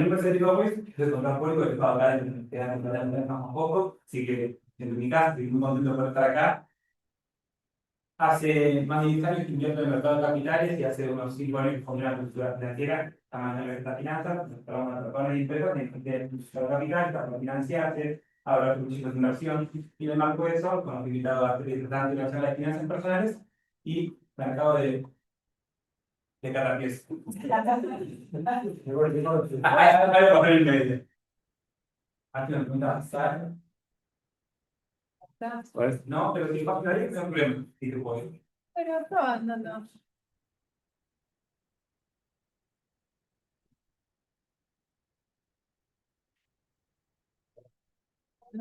el imperceptivo, pues, es el control público que estaba acá en un poco, así que en mi caso, estoy muy contento por estar acá. Hace más de 10 años que invierto en el mercado de capitales y hace unos 5 años que fundé una cultura financiera, llamada Libertad Finanzas, trabajamos en la empresas, de capital, para financiarse, hablar de proyectos de inversión, y en el marco de eso, hemos invitado a representantes internacionales de finanzas personales y mercado de cada pieza. Hay que coger el medio. Aquí nos pregunta, pues, no, pero si vas a ir, no hay problema. Si te puedo. Pero probando, no.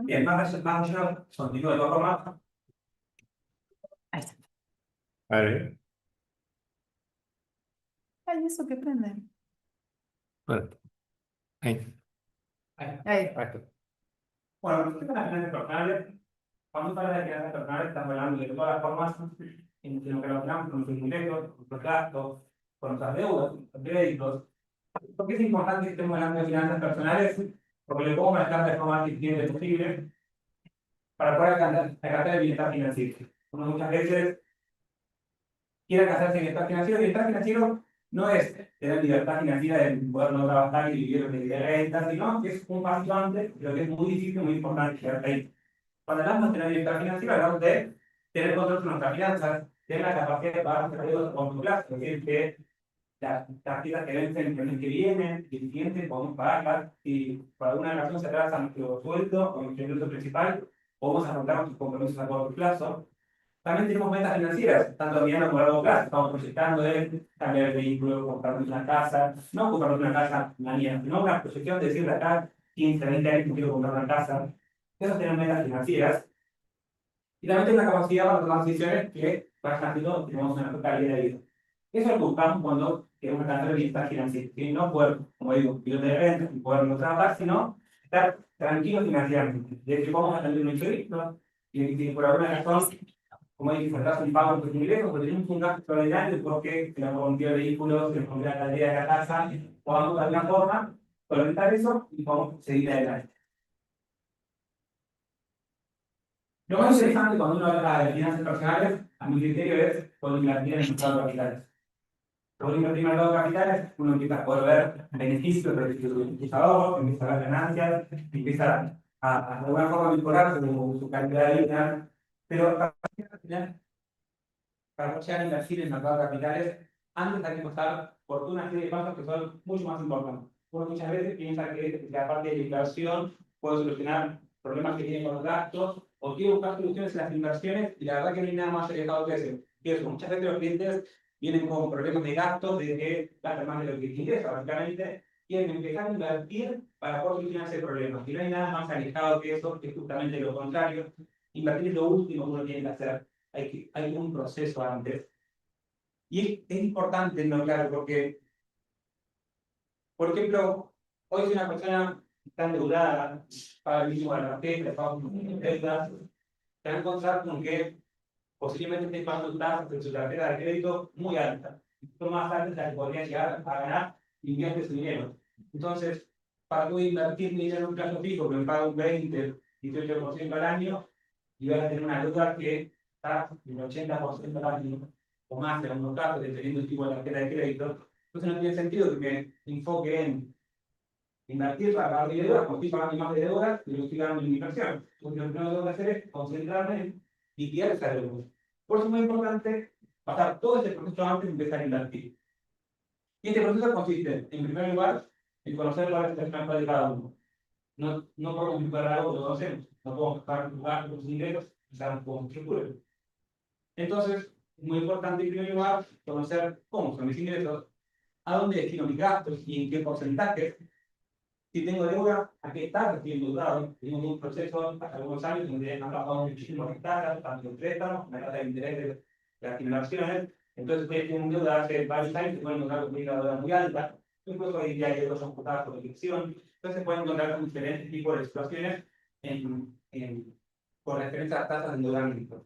Bien, más allá, continúo de todas formas. Ahí está. A ver. Ay, eso que prende. Bueno, ahí. Ahí. Bueno, respecto a las finanzas personales, cuando se habla de finanzas personales, estamos hablando de todas las formas en lo que lo hablamos con nuestros ingresos, con nuestros gastos, con nuestras deudas, con nuestros créditos. ¿Por qué es importante que estemos hablando de finanzas personales? Porque le podemos manejar de la forma más eficiente posible para poder alcanzar el bienestar financiero. Uno muchas veces quiere alcanzar el bienestar financiero. El bienestar financiero no es tener libertad financiera de poder no trabajar y vivir de renta, sino que es un paso antes, pero que es muy difícil, muy importante llegar ahí. Cuando hablamos de tener libertad financiera, hablamos de tener control sobre nuestras finanzas, tener la capacidad de pagar nuestras deudas a corto plazo, es decir, que las tarjetas que vencen el mes que viene, el siguiente, podemos pagarlas. Si por alguna razón se atrasa nuestro sueldo o nuestro ingreso principal, podemos afrontar nuestros compromisos a corto plazo. También tenemos metas financieras, tanto a mediano como a largo plazo. Estamos proyectando de cambiar el vehículo, comprarnos una casa, no comprarnos una casa mañana, sino una proyección de decir de acá 15, 20 años quiero comprar una casa. Eso tienen metas financieras. Y también tiene una capacidad para tomar decisiones que vayan haciendo que tenemos una mejor calidad de vida. Eso es lo que buscamos cuando queremos alcanzar el bienestar financiero. Y no poder, como digo, vivir de renta y poder no trabajar, sino estar tranquilos financieramente. De hecho, vamos a tener un ingreso y por alguna razón, como dije, faltas un pago de tus ingresos, porque tenemos un gasto extraordinario porque se nos rompió el vehículo, se nos rompió la calidad de la casa, podamos de alguna forma solventar eso y podemos seguir adelante. Lo más interesante cuando uno habla de finanzas personales, a mi criterio, es poder invertir en el mercado de capitales. Poder invertir en el mercado de capitales, uno empieza a poder ver beneficios de sus ahorros, empieza a ver ganancias, empieza a de alguna forma mejorar su calidad de vida. Pero para llegar a invertir en el mercado de capitales, antes hay que pasar por una serie de pasos que son mucho más importantes. Uno muchas veces piensa que la parte de la inversión puede solucionar problemas que tienen con los gastos, o quiere buscar soluciones en las inversiones, y la verdad que no hay nada más alejado que eso. Y eso, muchas veces los clientes vienen con problemas de gastos, de que gastan más de lo que les interesa, básicamente, quieren empezar a invertir para poder solucionar ese problema. Y no hay nada más alejado que eso, que es justamente lo contrario. Invertir es lo último que uno tiene que hacer. Hay un proceso antes. Y es importante, no claro, porque, por ejemplo, hoy si una persona está endeudada, paga el mínimo de la tarjeta, paga sus deudas, te va a encontrar con que posiblemente esté pagando tasas de su tarjeta de crédito muy alta. Son más altas de las que podría llegar a ganar y invierte su dinero. Entonces, para poder invertir dinero en un plazo fijo, que me paga un 20, 18% al año, y vas a tener una deuda que está en el 80% al año, o más en algunos casos, dependiendo del tipo de tarjeta de crédito. Entonces no tiene sentido que me enfoque en invertir para pagar mi deuda, como estoy pagando más de deuda, y lo estoy ganando en mi inversión. Entonces lo primero que tengo que hacer es concentrarme en liquidar esa deuda. Por eso es muy importante pasar todo este proceso antes de empezar a invertir. Y este proceso consiste, en primer lugar, en conocer cuál es el plan de cada uno. No podemos comparar algo que no conocemos. No podemos jugar con sus ingresos y saber cómo se estructuran. Entonces, es muy importante, en primer lugar, conocer cómo son mis ingresos, a dónde destino mis gastos y en qué porcentaje. Si tengo deuda, ¿a qué tasa estoy endeudado? Tengo un proceso hace algunos años donde han trabajado muchísimas tasas, tanto en préstamos, la tasa de interés de las inversiones. Entonces, ustedes tienen deuda hace varios años, se pueden encontrar con una deuda muy alta. Incluso hoy día hay deudas computadas por elección. Entonces, se pueden encontrar con diferentes tipos de situaciones con referencia a las tasas de endeudamiento.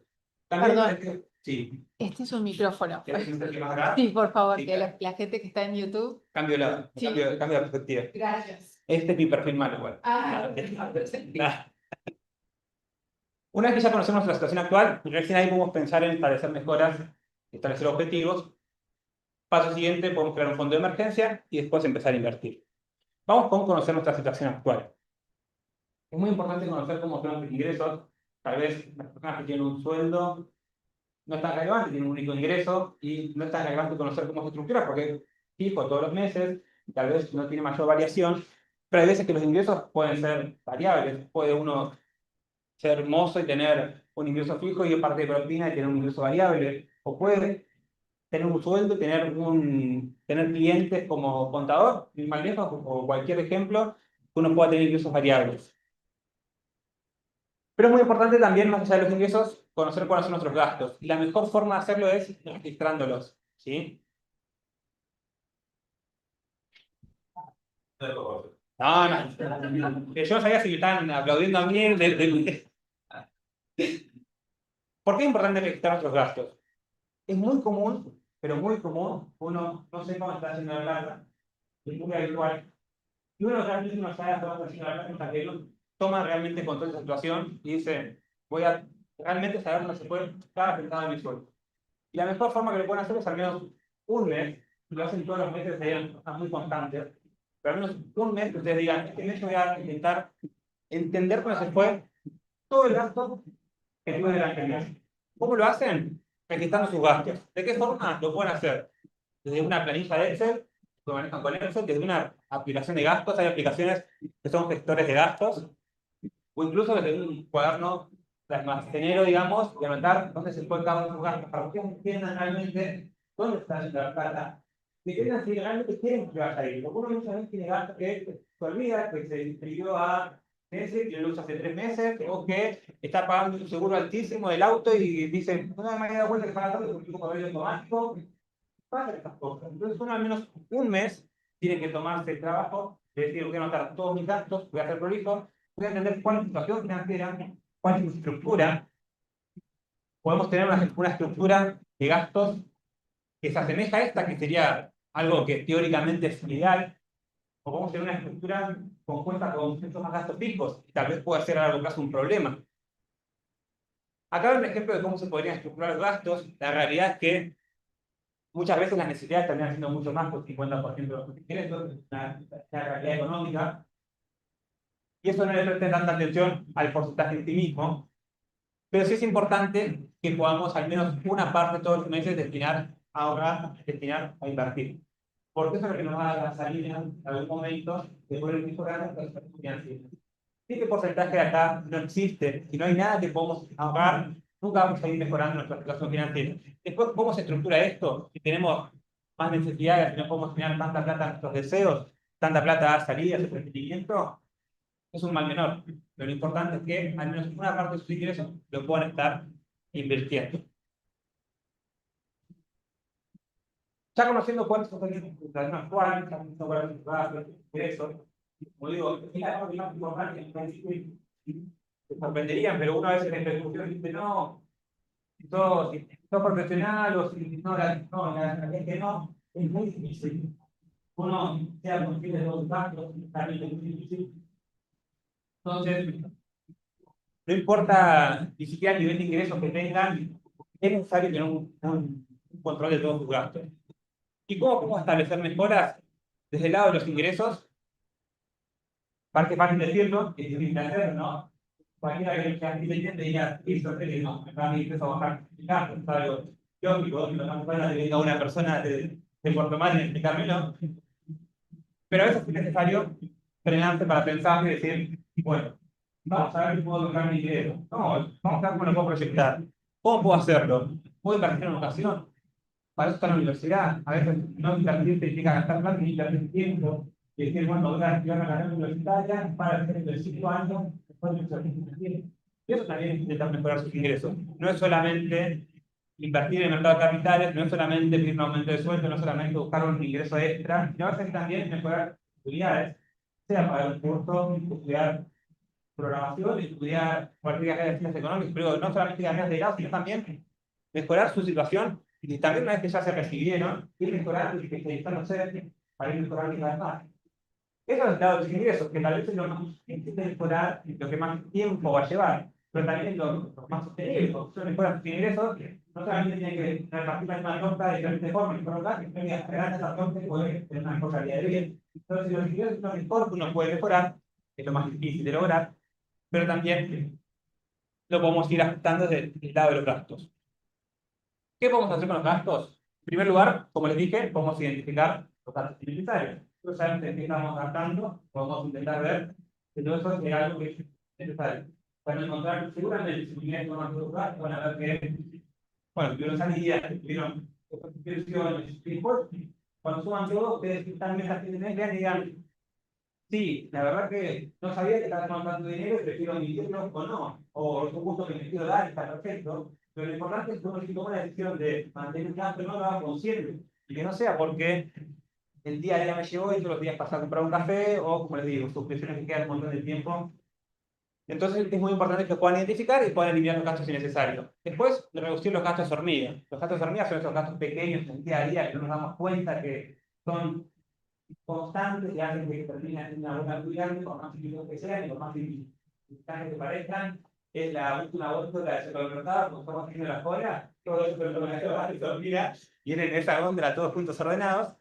También, Perdón, Sí. Este es un micrófono. ¿Querés que me más acá? Sí, por favor, Sí, que claro. la gente que está en YouTube. Cambio la, Sí. cambio la perspectiva. Gracias. Este es mi perfil malo, igual. Ah, Una vez que ya conocemos la situación actual, recién ahí podemos pensar en establecer mejoras, establecer objetivos. Paso siguiente, podemos crear un fondo de emergencia y después empezar a invertir. Vamos con conocer nuestra situación actual. Es muy importante conocer cómo son los ingresos. Tal vez las personas que tienen un sueldo no es tan relevante, tienen un único ingreso y no es tan relevante conocer cómo se estructura porque es fijo todos los meses, tal vez no tiene mayor variación, pero hay veces que los ingresos pueden ser variables. Puede uno ser mozo y tener un ingreso fijo y aparte de propina y tener un ingreso variable, o puede tener un sueldo y tener clientes como contador, ni más lejos, o cualquier ejemplo, que uno pueda tener ingresos variables. Pero es muy importante también, más allá de los ingresos, conocer cuáles son nuestros gastos. Y la mejor forma de hacerlo es registrándolos, ¿sí? No, no. Que yo sabía si me estaban aplaudiendo a mí. ¿Por qué es importante registrar nuestros gastos? Es muy común, pero muy común, uno no sepa cómo está haciendo la plata. Es muy habitual. Y uno realmente no sabe cómo está haciendo la plata hasta que uno toma realmente control de la situación y dice, voy a realmente saber dónde se puede cada centavo de mi sueldo. Y la mejor forma que lo pueden hacer es al menos un mes, si lo hacen todos los meses serían cosas muy constantes, pero al menos un mes que ustedes digan, este mes yo voy a intentar entender cómo se fue todo el gasto que tuve durante el mes. ¿Cómo lo hacen? Registrando sus gastos. ¿De qué forma lo pueden hacer? Desde una planilla de Excel, lo manejan con Excel, desde una aplicación de gastos, hay aplicaciones que son gestores de gastos, o incluso desde un cuaderno de almacenero, digamos, y anotar dónde se fue cada uno de sus gastos, para que ustedes entiendan realmente dónde está yendo la plata, y que entiendan si realmente quieren que vaya ahí. Porque uno muchas veces tiene gastos que se olvida, que se inscribió a meses, que lo usa hace 3 meses, o que está pagando un seguro altísimo del auto y dice, no me había dado cuenta que paga tanto porque un papel automático. Pasan estas cosas. Entonces, uno al menos un mes tiene que tomarse el trabajo de decir, voy a anotar todos mis gastos, voy a hacer prolijo, voy a entender cuál es la situación financiera, cuál es mi estructura. Podemos tener una estructura de gastos que se asemeja a esta, que sería algo que teóricamente es ideal, o podemos tener una estructura compuesta con muchos más gastos fijos, y tal vez pueda ser a largo plazo un problema. Acá hay un ejemplo de cómo se podrían estructurar los gastos. La realidad es que muchas veces las necesidades terminan siendo mucho más que el 50% de los ingresos, es una realidad económica, y eso no le preste tanta atención al porcentaje en sí mismo, pero sí es importante que podamos al menos una parte todos los meses destinar a ahorrar, destinar a invertir. Porque eso es lo que nos va a dar la salida en algún momento de poder mejorar nuestra situación financiera. Si este porcentaje de acá no existe, si no hay nada que podamos ahorrar, nunca vamos a ir mejorando nuestra situación financiera. Después, ¿cómo se estructura esto? Si tenemos más necesidades, si no podemos tener tanta plata a nuestros deseos, tanta plata a salidas, entretenimiento, es un mal menor. Pero lo importante es que al menos una parte de sus ingresos lo puedan estar invirtiendo. Ya conociendo cuántos son los ingresos actuales, ya conociendo cuáles son los ingresos, como digo, es la parte más importante en principio. Se sorprenderían, pero una vez en la introducción dice, no, si sos profesional o si no, la realidad es que no, es muy difícil. Uno sea consciente de los gastos, también es muy difícil. Entonces, no importa ni siquiera el nivel de ingresos que tengan, es necesario tener un control de todos sus gastos. ¿Y cómo podemos establecer mejoras desde el lado de los ingresos? Parece fácil decirlo, es difícil de hacer, ¿no? Cualquiera que sea inteligente diría, eso es que no, me va a ir a bajar el gasto, es algo lógico, no van que venga una persona de Puerto Madryn y explicármelo. Pero a veces es necesario frenarse para pensar y decir, bueno, vamos a ver si puedo lograr mi ingreso. No, vamos a ver cómo lo puedo proyectar. ¿Cómo puedo hacerlo? ¿Puedo invertir en educación? Para eso está la universidad. A veces no invertir significa gastar plata y invertir tiempo. Y decir, bueno, voy a estudiar una carrera universitaria para hacer el 5 años después de mi. Y eso también es intentar mejorar sus ingresos. No es solamente invertir en el mercado de capitales, no es solamente pedir un aumento de sueldo, no es solamente buscar un ingreso extra, sino a veces también mejorar habilidades, sea para un curso, estudiar programación, estudiar cualquier carrera de ciencias económicas, pero no solamente carreras de grado, sino también mejorar su situación y también una vez que ya se recibieron, ir mejorando y especializándose para ir mejorando cada vez más. Eso es el lado de los ingresos, que tal vez es lo más difícil de mejorar, lo que más tiempo va a llevar, pero también lo más sostenible, porque si mejoran sus ingresos, no solamente tienen que repartir la misma torta de diferentes formas, sino que esperar esa torta y poder tener una mejor calidad de vida. Entonces, si los ingresos son lo mejor que uno puede mejorar, es lo más difícil de lograr, pero también lo podemos ir ajustando desde el lado de los gastos. ¿Qué podemos hacer con los gastos? En primer lugar, como les dije, podemos identificar los gastos innecesarios. Entonces, sabemos que estamos gastando, podemos intentar ver que todo eso es algo que es necesario. Para encontrar, seguramente, si tienes más gastos, van a ver que, bueno, tuvieron salidas, tuvieron suscripciones, y después, cuando suman todo, ustedes están en esa tendencia y digan, sí, la verdad que no sabía que estaba tomando tanto dinero, prefiero invertirlo o no, o es un gusto que me quiero dar, está perfecto, pero lo importante es que uno si toma la decisión de mantener un gasto, no lo haga consciente, y que no sea porque el día a día me llevó y todos los días pasar a comprar un café, o como les digo, suscripciones que quedan un montón de tiempo. Entonces es muy importante que puedan identificar y puedan eliminar los gastos innecesarios. Después, reducir los gastos hormiga. Los gastos hormiga son esos gastos pequeños en el día a día que no nos damos cuenta que son constantes y hacen que terminen en una buena actividad, por más chiquitos que sean y por más instantes que parezcan. Es la última góndola del supermercado, como estamos haciendo la cola, todo eso se olvida, vienen en esa góndola todos juntos ordenados.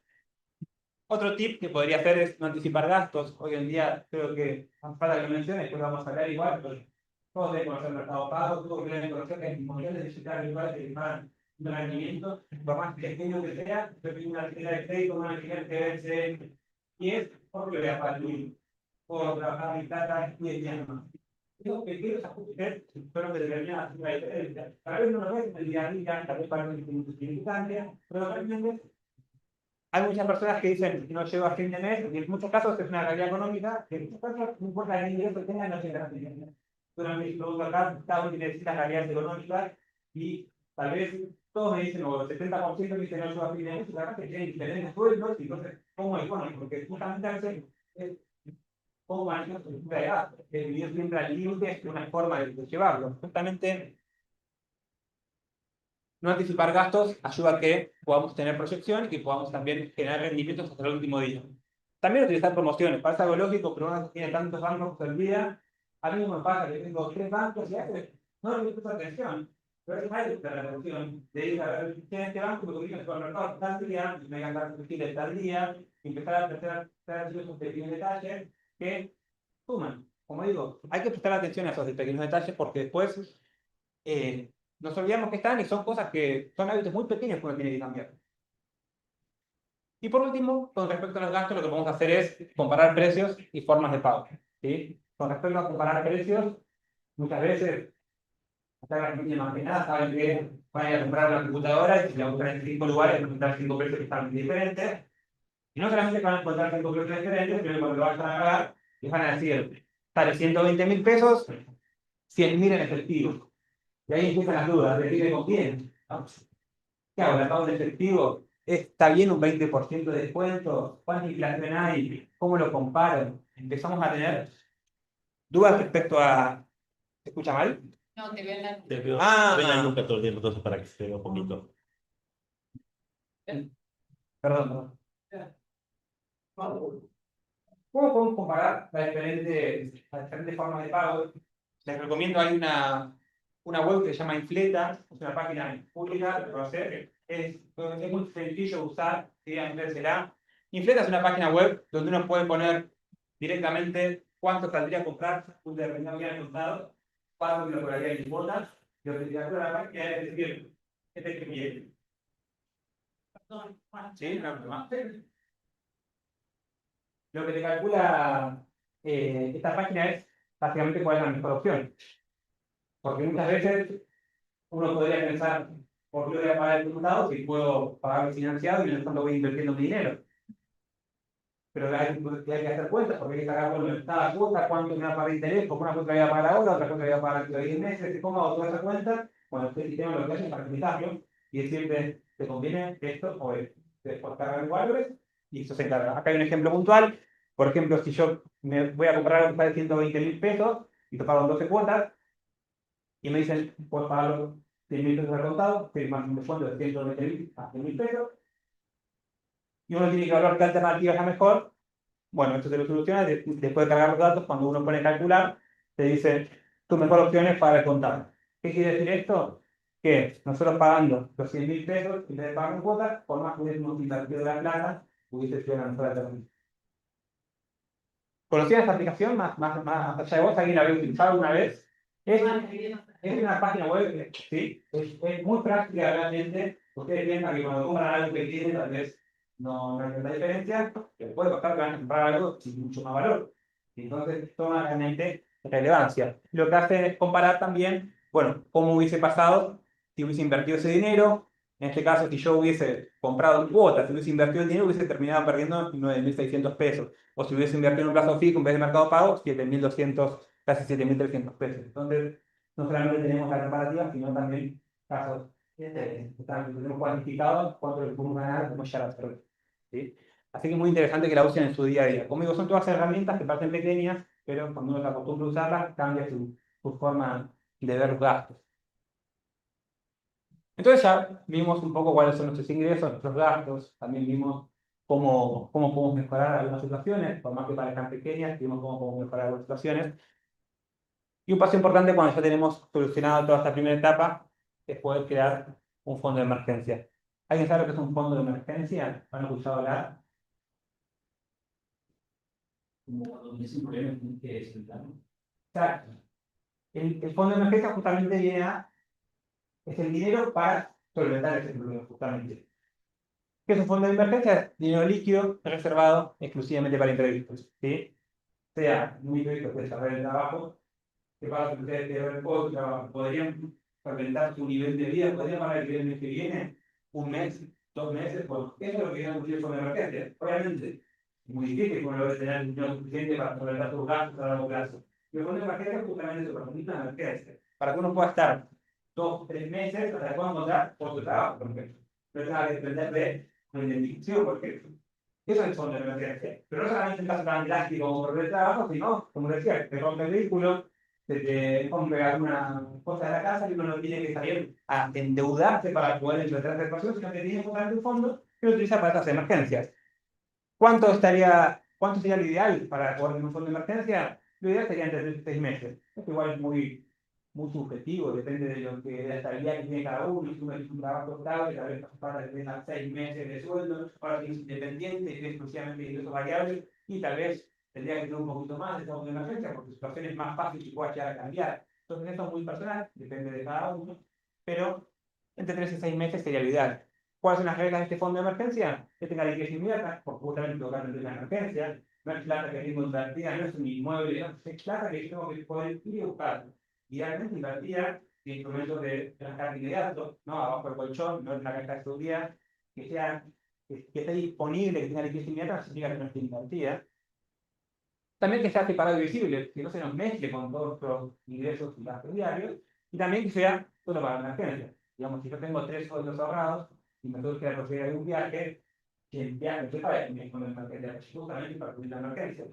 Otro tip que podría hacer es no anticipar gastos. Hoy en día creo que hace falta que lo menciones, después lo vamos a hablar igual, pero todos deben conocer el mercado pago, todos deben conocer que hay millones de digitales iguales que pagan un rendimiento, por más pequeño que sea, yo tengo una alquiler de crédito, una alquiler que vence 10, porque voy a pagar el por trabajar mi plata y el día más. Digo que quiero ajustes, pero que deberían hacer una diferencia. Tal vez no lo ves en el día a día, tal vez para un insignificante, pero realmente hay muchas personas que dicen que no llego a fin de mes, y en muchos casos es una realidad económica, que en muchos casos no importa el ingreso que tengan, no llega a fin de mes. Durante mi producto acá, cada uno tiene distintas realidades económicas, y tal vez todos me dicen, o el 70% me dicen no llego a fin de mes, y la verdad es que tienen diferentes sueldos, y entonces, ¿cómo económico? Porque justamente a veces es cómo manejar su estructura de gastos, que vivir siempre al límite es una forma de llevarlo. Justamente, no anticipar gastos ayuda a que podamos tener proyección y que podamos también generar rendimientos hasta el último día. También utilizar promociones, parece algo lógico, pero uno tiene tantos bancos que se olvida. A mí me pasa que tengo 3 bancos y a veces no le presto atención. Pero es más de la revolución, de ir a ver si en este banco me conviene el supermercado tal día, me voy a gastar combustible tal día, y empezar a prestar esos pequeños detalles que suman. Como digo, hay que prestar atención a esos pequeños detalles porque después nos olvidamos que están y son cosas que son hábitos muy pequeños que uno tiene que cambiar. Y por último, con respecto a los gastos, lo que podemos hacer es comparar precios y formas de pago. ¿Sí? Con respecto a comparar precios, muchas veces, hasta la gente más que nada saben que van a ir a comprar una computadora y si la buscan en 5 lugares, van a encontrar 5 precios que están diferentes. Y no solamente van a encontrar 5 precios diferentes, sino que cuando lo vayan a pagar, les van a decir, sale 120.000 pesos, 100.000 en efectivo. Y ahí empiezan las dudas, ¿de qué me conviene? ¿Qué hago? ¿La pago en efectivo? ¿Está bien un 20% de descuento? ¿Cuánta inflación hay? ¿Cómo lo comparo? Empezamos a tener dudas respecto a... ¿Se escucha mal? No, te veo en la... Te veo, Ah. ven la nuca todo el tiempo, entonces para que se vea un poquito. Perdón. ¿Cómo podemos comparar las diferentes formas de pago? Les recomiendo, hay una web que se llama Infleta, es una página pública de conocer, es muy sencillo de usar, ¿sí? Será. Infleta es una página web donde uno puede poner directamente cuánto saldría a comprar un determinado bien contado, cuánto me lo cobraría en cuotas, y lo que te hace la página es decir, este es que quiere. ¿Sí? No, no. Lo que te calcula esta página es básicamente cuál es la mejor opción. Porque muchas veces uno podría pensar, ¿por qué voy a pagar el diputado si puedo pagarlo financiado y no tanto voy invirtiendo mi dinero? Pero hay que hacer cuentas, porque hay que sacar bueno, cada cuota, cuánto me va a pagar interés, porque una cuota voy a pagar ahora, otra cuota voy a pagar dentro de 10 meses, ¿cómo hago toda esa cuenta? Bueno, este sistema lo que hace es facilitarlo y decirte, ¿te conviene esto o esto? Después cargar los valores y eso se encarga. Acá hay un ejemplo puntual. Por ejemplo, si yo me voy a comprar un de 120.000 pesos y te pago en 12 cuotas, y me dicen, puedes pagarlo 100.000 pesos al contado, firman un descuento de 120.000 a 100.000 pesos, y uno tiene que evaluar qué alternativa es la mejor. Bueno, esto se lo soluciona después de cargar los datos. Cuando uno pone calcular, te dice tu mejor opción es pagar el contado. ¿Qué quiere decir esto? Que nosotros pagando los 100.000 pesos, en vez de pagar en cuotas, por más que hubiésemos invertido la plata, hubiese sido la mejor alternativa. ¿Conocían esta aplicación más allá de vos? ¿Alguien la había utilizado alguna vez? Es una página web, sí, es muy práctica realmente. Ustedes piensan que cuando compran algo que tiene, tal vez no hay tanta diferencia, que puede costar que van a comprar algo sin mucho más valor. Entonces, toma realmente relevancia. Lo que hace es comparar también, bueno, cómo hubiese pasado si hubiese invertido ese dinero. En este caso, si yo hubiese comprado en cuotas, si hubiese invertido el dinero, hubiese terminado perdiendo 9.600 pesos. O si hubiese invertido en un plazo fijo en vez de mercado pago, 7.200, casi 7.300 pesos. Entonces, no solamente tenemos la comparativa, sino también casos tenemos cuantificados cuánto le podemos ganar, cómo llegar a hacerlo. ¿Sí? Así que es muy interesante que la usen en su día a día. Como digo, son todas herramientas que parecen pequeñas, pero cuando uno se acostumbra a usarlas, cambia su forma de ver los gastos. Entonces ya vimos un poco cuáles son nuestros ingresos, nuestros gastos, también vimos cómo podemos mejorar algunas situaciones, por más que parezcan pequeñas, vimos cómo podemos mejorar algunas situaciones. Y un paso importante cuando ya tenemos solucionado toda esta primera etapa es poder crear un fondo de emergencia. ¿Alguien sabe lo que es un fondo de emergencia? ¿Han escuchado hablar? Como cuando tienes un problema que es el plan. Exacto. El fondo de emergencia justamente es el dinero para solventar ese problema, justamente. ¿Qué es un fondo de emergencia? Es dinero líquido reservado exclusivamente para imprevistos, ¿sí? Sea un imprevisto que desarrolle el trabajo, que pasa que ustedes tienen poco trabajo, podrían solventar su nivel de vida, podrían pagar el mes que viene, un mes, 2 meses, bueno, eso es lo que viene a cumplir el fondo de emergencia. Obviamente, es muy difícil que uno debe tener el dinero suficiente para solventar sus gastos a largo plazo. Y el fondo de emergencia justamente se permite una emergencia, para que uno pueda estar 2 o 3 meses hasta que pueda encontrar otro trabajo, por ejemplo. No tenga que depender de una indemnización, por ejemplo. Eso es el fondo de emergencia. Pero no solamente en caso tan drástico como perder el trabajo, sino, como decía, te rompe el vehículo, se te rompe alguna cosa de la casa y uno no tiene que salir a endeudarse para poder enfrentar esa situación, sino que tiene justamente un fondo que lo utiliza para estas emergencias. ¿Cuánto sería lo ideal para poder tener un fondo de emergencia? Lo ideal sería entre 3 y 6 meses. Esto igual es muy subjetivo, depende de la estabilidad que tiene cada uno. Si uno tiene un trabajo estable, tal vez hace falta que tenga 6 meses de sueldo, ahora si es independiente, es exclusivamente de ingresos variables, y tal vez tendría que tener un poquito más de fondo de emergencia, porque su situación es más fácil y puede llegar a cambiar. Entonces, esto es muy personal, depende de cada uno, pero entre 3 y 6 meses sería lo ideal. ¿Cuáles son las reglas de este fondo de emergencia? Que tenga liquidez inmediata, porque justamente totalmente una emergencia. No es plata que tengo invertida, no es un inmueble, no, es plata que tengo que poder ir y buscar. Idealmente invertida en instrumentos de rescate inmediato, ¿no? Abajo del colchón, no en una caja de seguridad, que esté disponible, que tenga liquidez inmediata, no significa que no esté invertida. También que sea separado y visible, que no se nos mezcle con todos los ingresos y gastos diarios, y también que sea solo para emergencia. Digamos, si yo tengo 3 sueldos ahorrados y me surge la posibilidad de un viaje, que el viaje se paga en fondo de emergencia, justamente para cubrir la emergencia.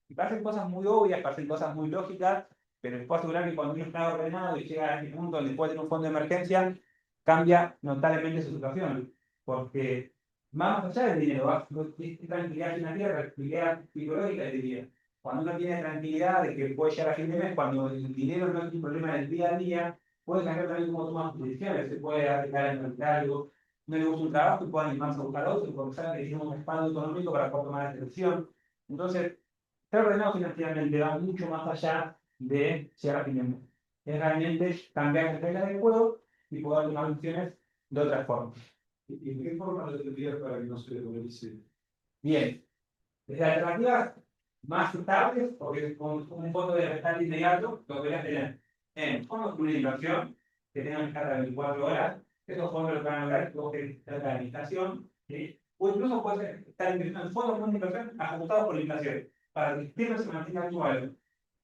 Y parecen cosas muy obvias, parecen cosas muy lógicas, pero les puedo asegurar que cuando uno está ordenado y llega a este punto donde puede tener un fondo de emergencia, cambia notablemente su situación. Porque más allá del dinero, es tranquilidad financiera, tranquilidad psicológica, diría. Cuando uno tiene tranquilidad de que puede llegar a fin de mes, cuando el dinero no es un problema del día a día, puede cambiar también cómo toma sus decisiones. Se puede arriesgar a enfrentar algo, no le gusta un trabajo y puede animarse a buscar otro, porque sabe que tiene un respaldo económico para poder tomar esa decisión. Entonces, ser ordenado financieramente va mucho más allá de llegar a fin de mes. Es realmente cambiar las reglas del juego y poder tomar decisiones de otra forma. ¿Y en qué forma lo tendrías para que no se dolorice? Bien, desde alternativas más estables, porque con un fondo de rescate inmediato, lo podrías tener en fondos de inversión, que tengan escala de 24 horas, esos fondos lo van a lograr que vos tenés cerca de la inflación, ¿sí? O incluso puedes estar invirtiendo en fondos de inversión ajustados por la inflación, para que siempre se mantenga actual.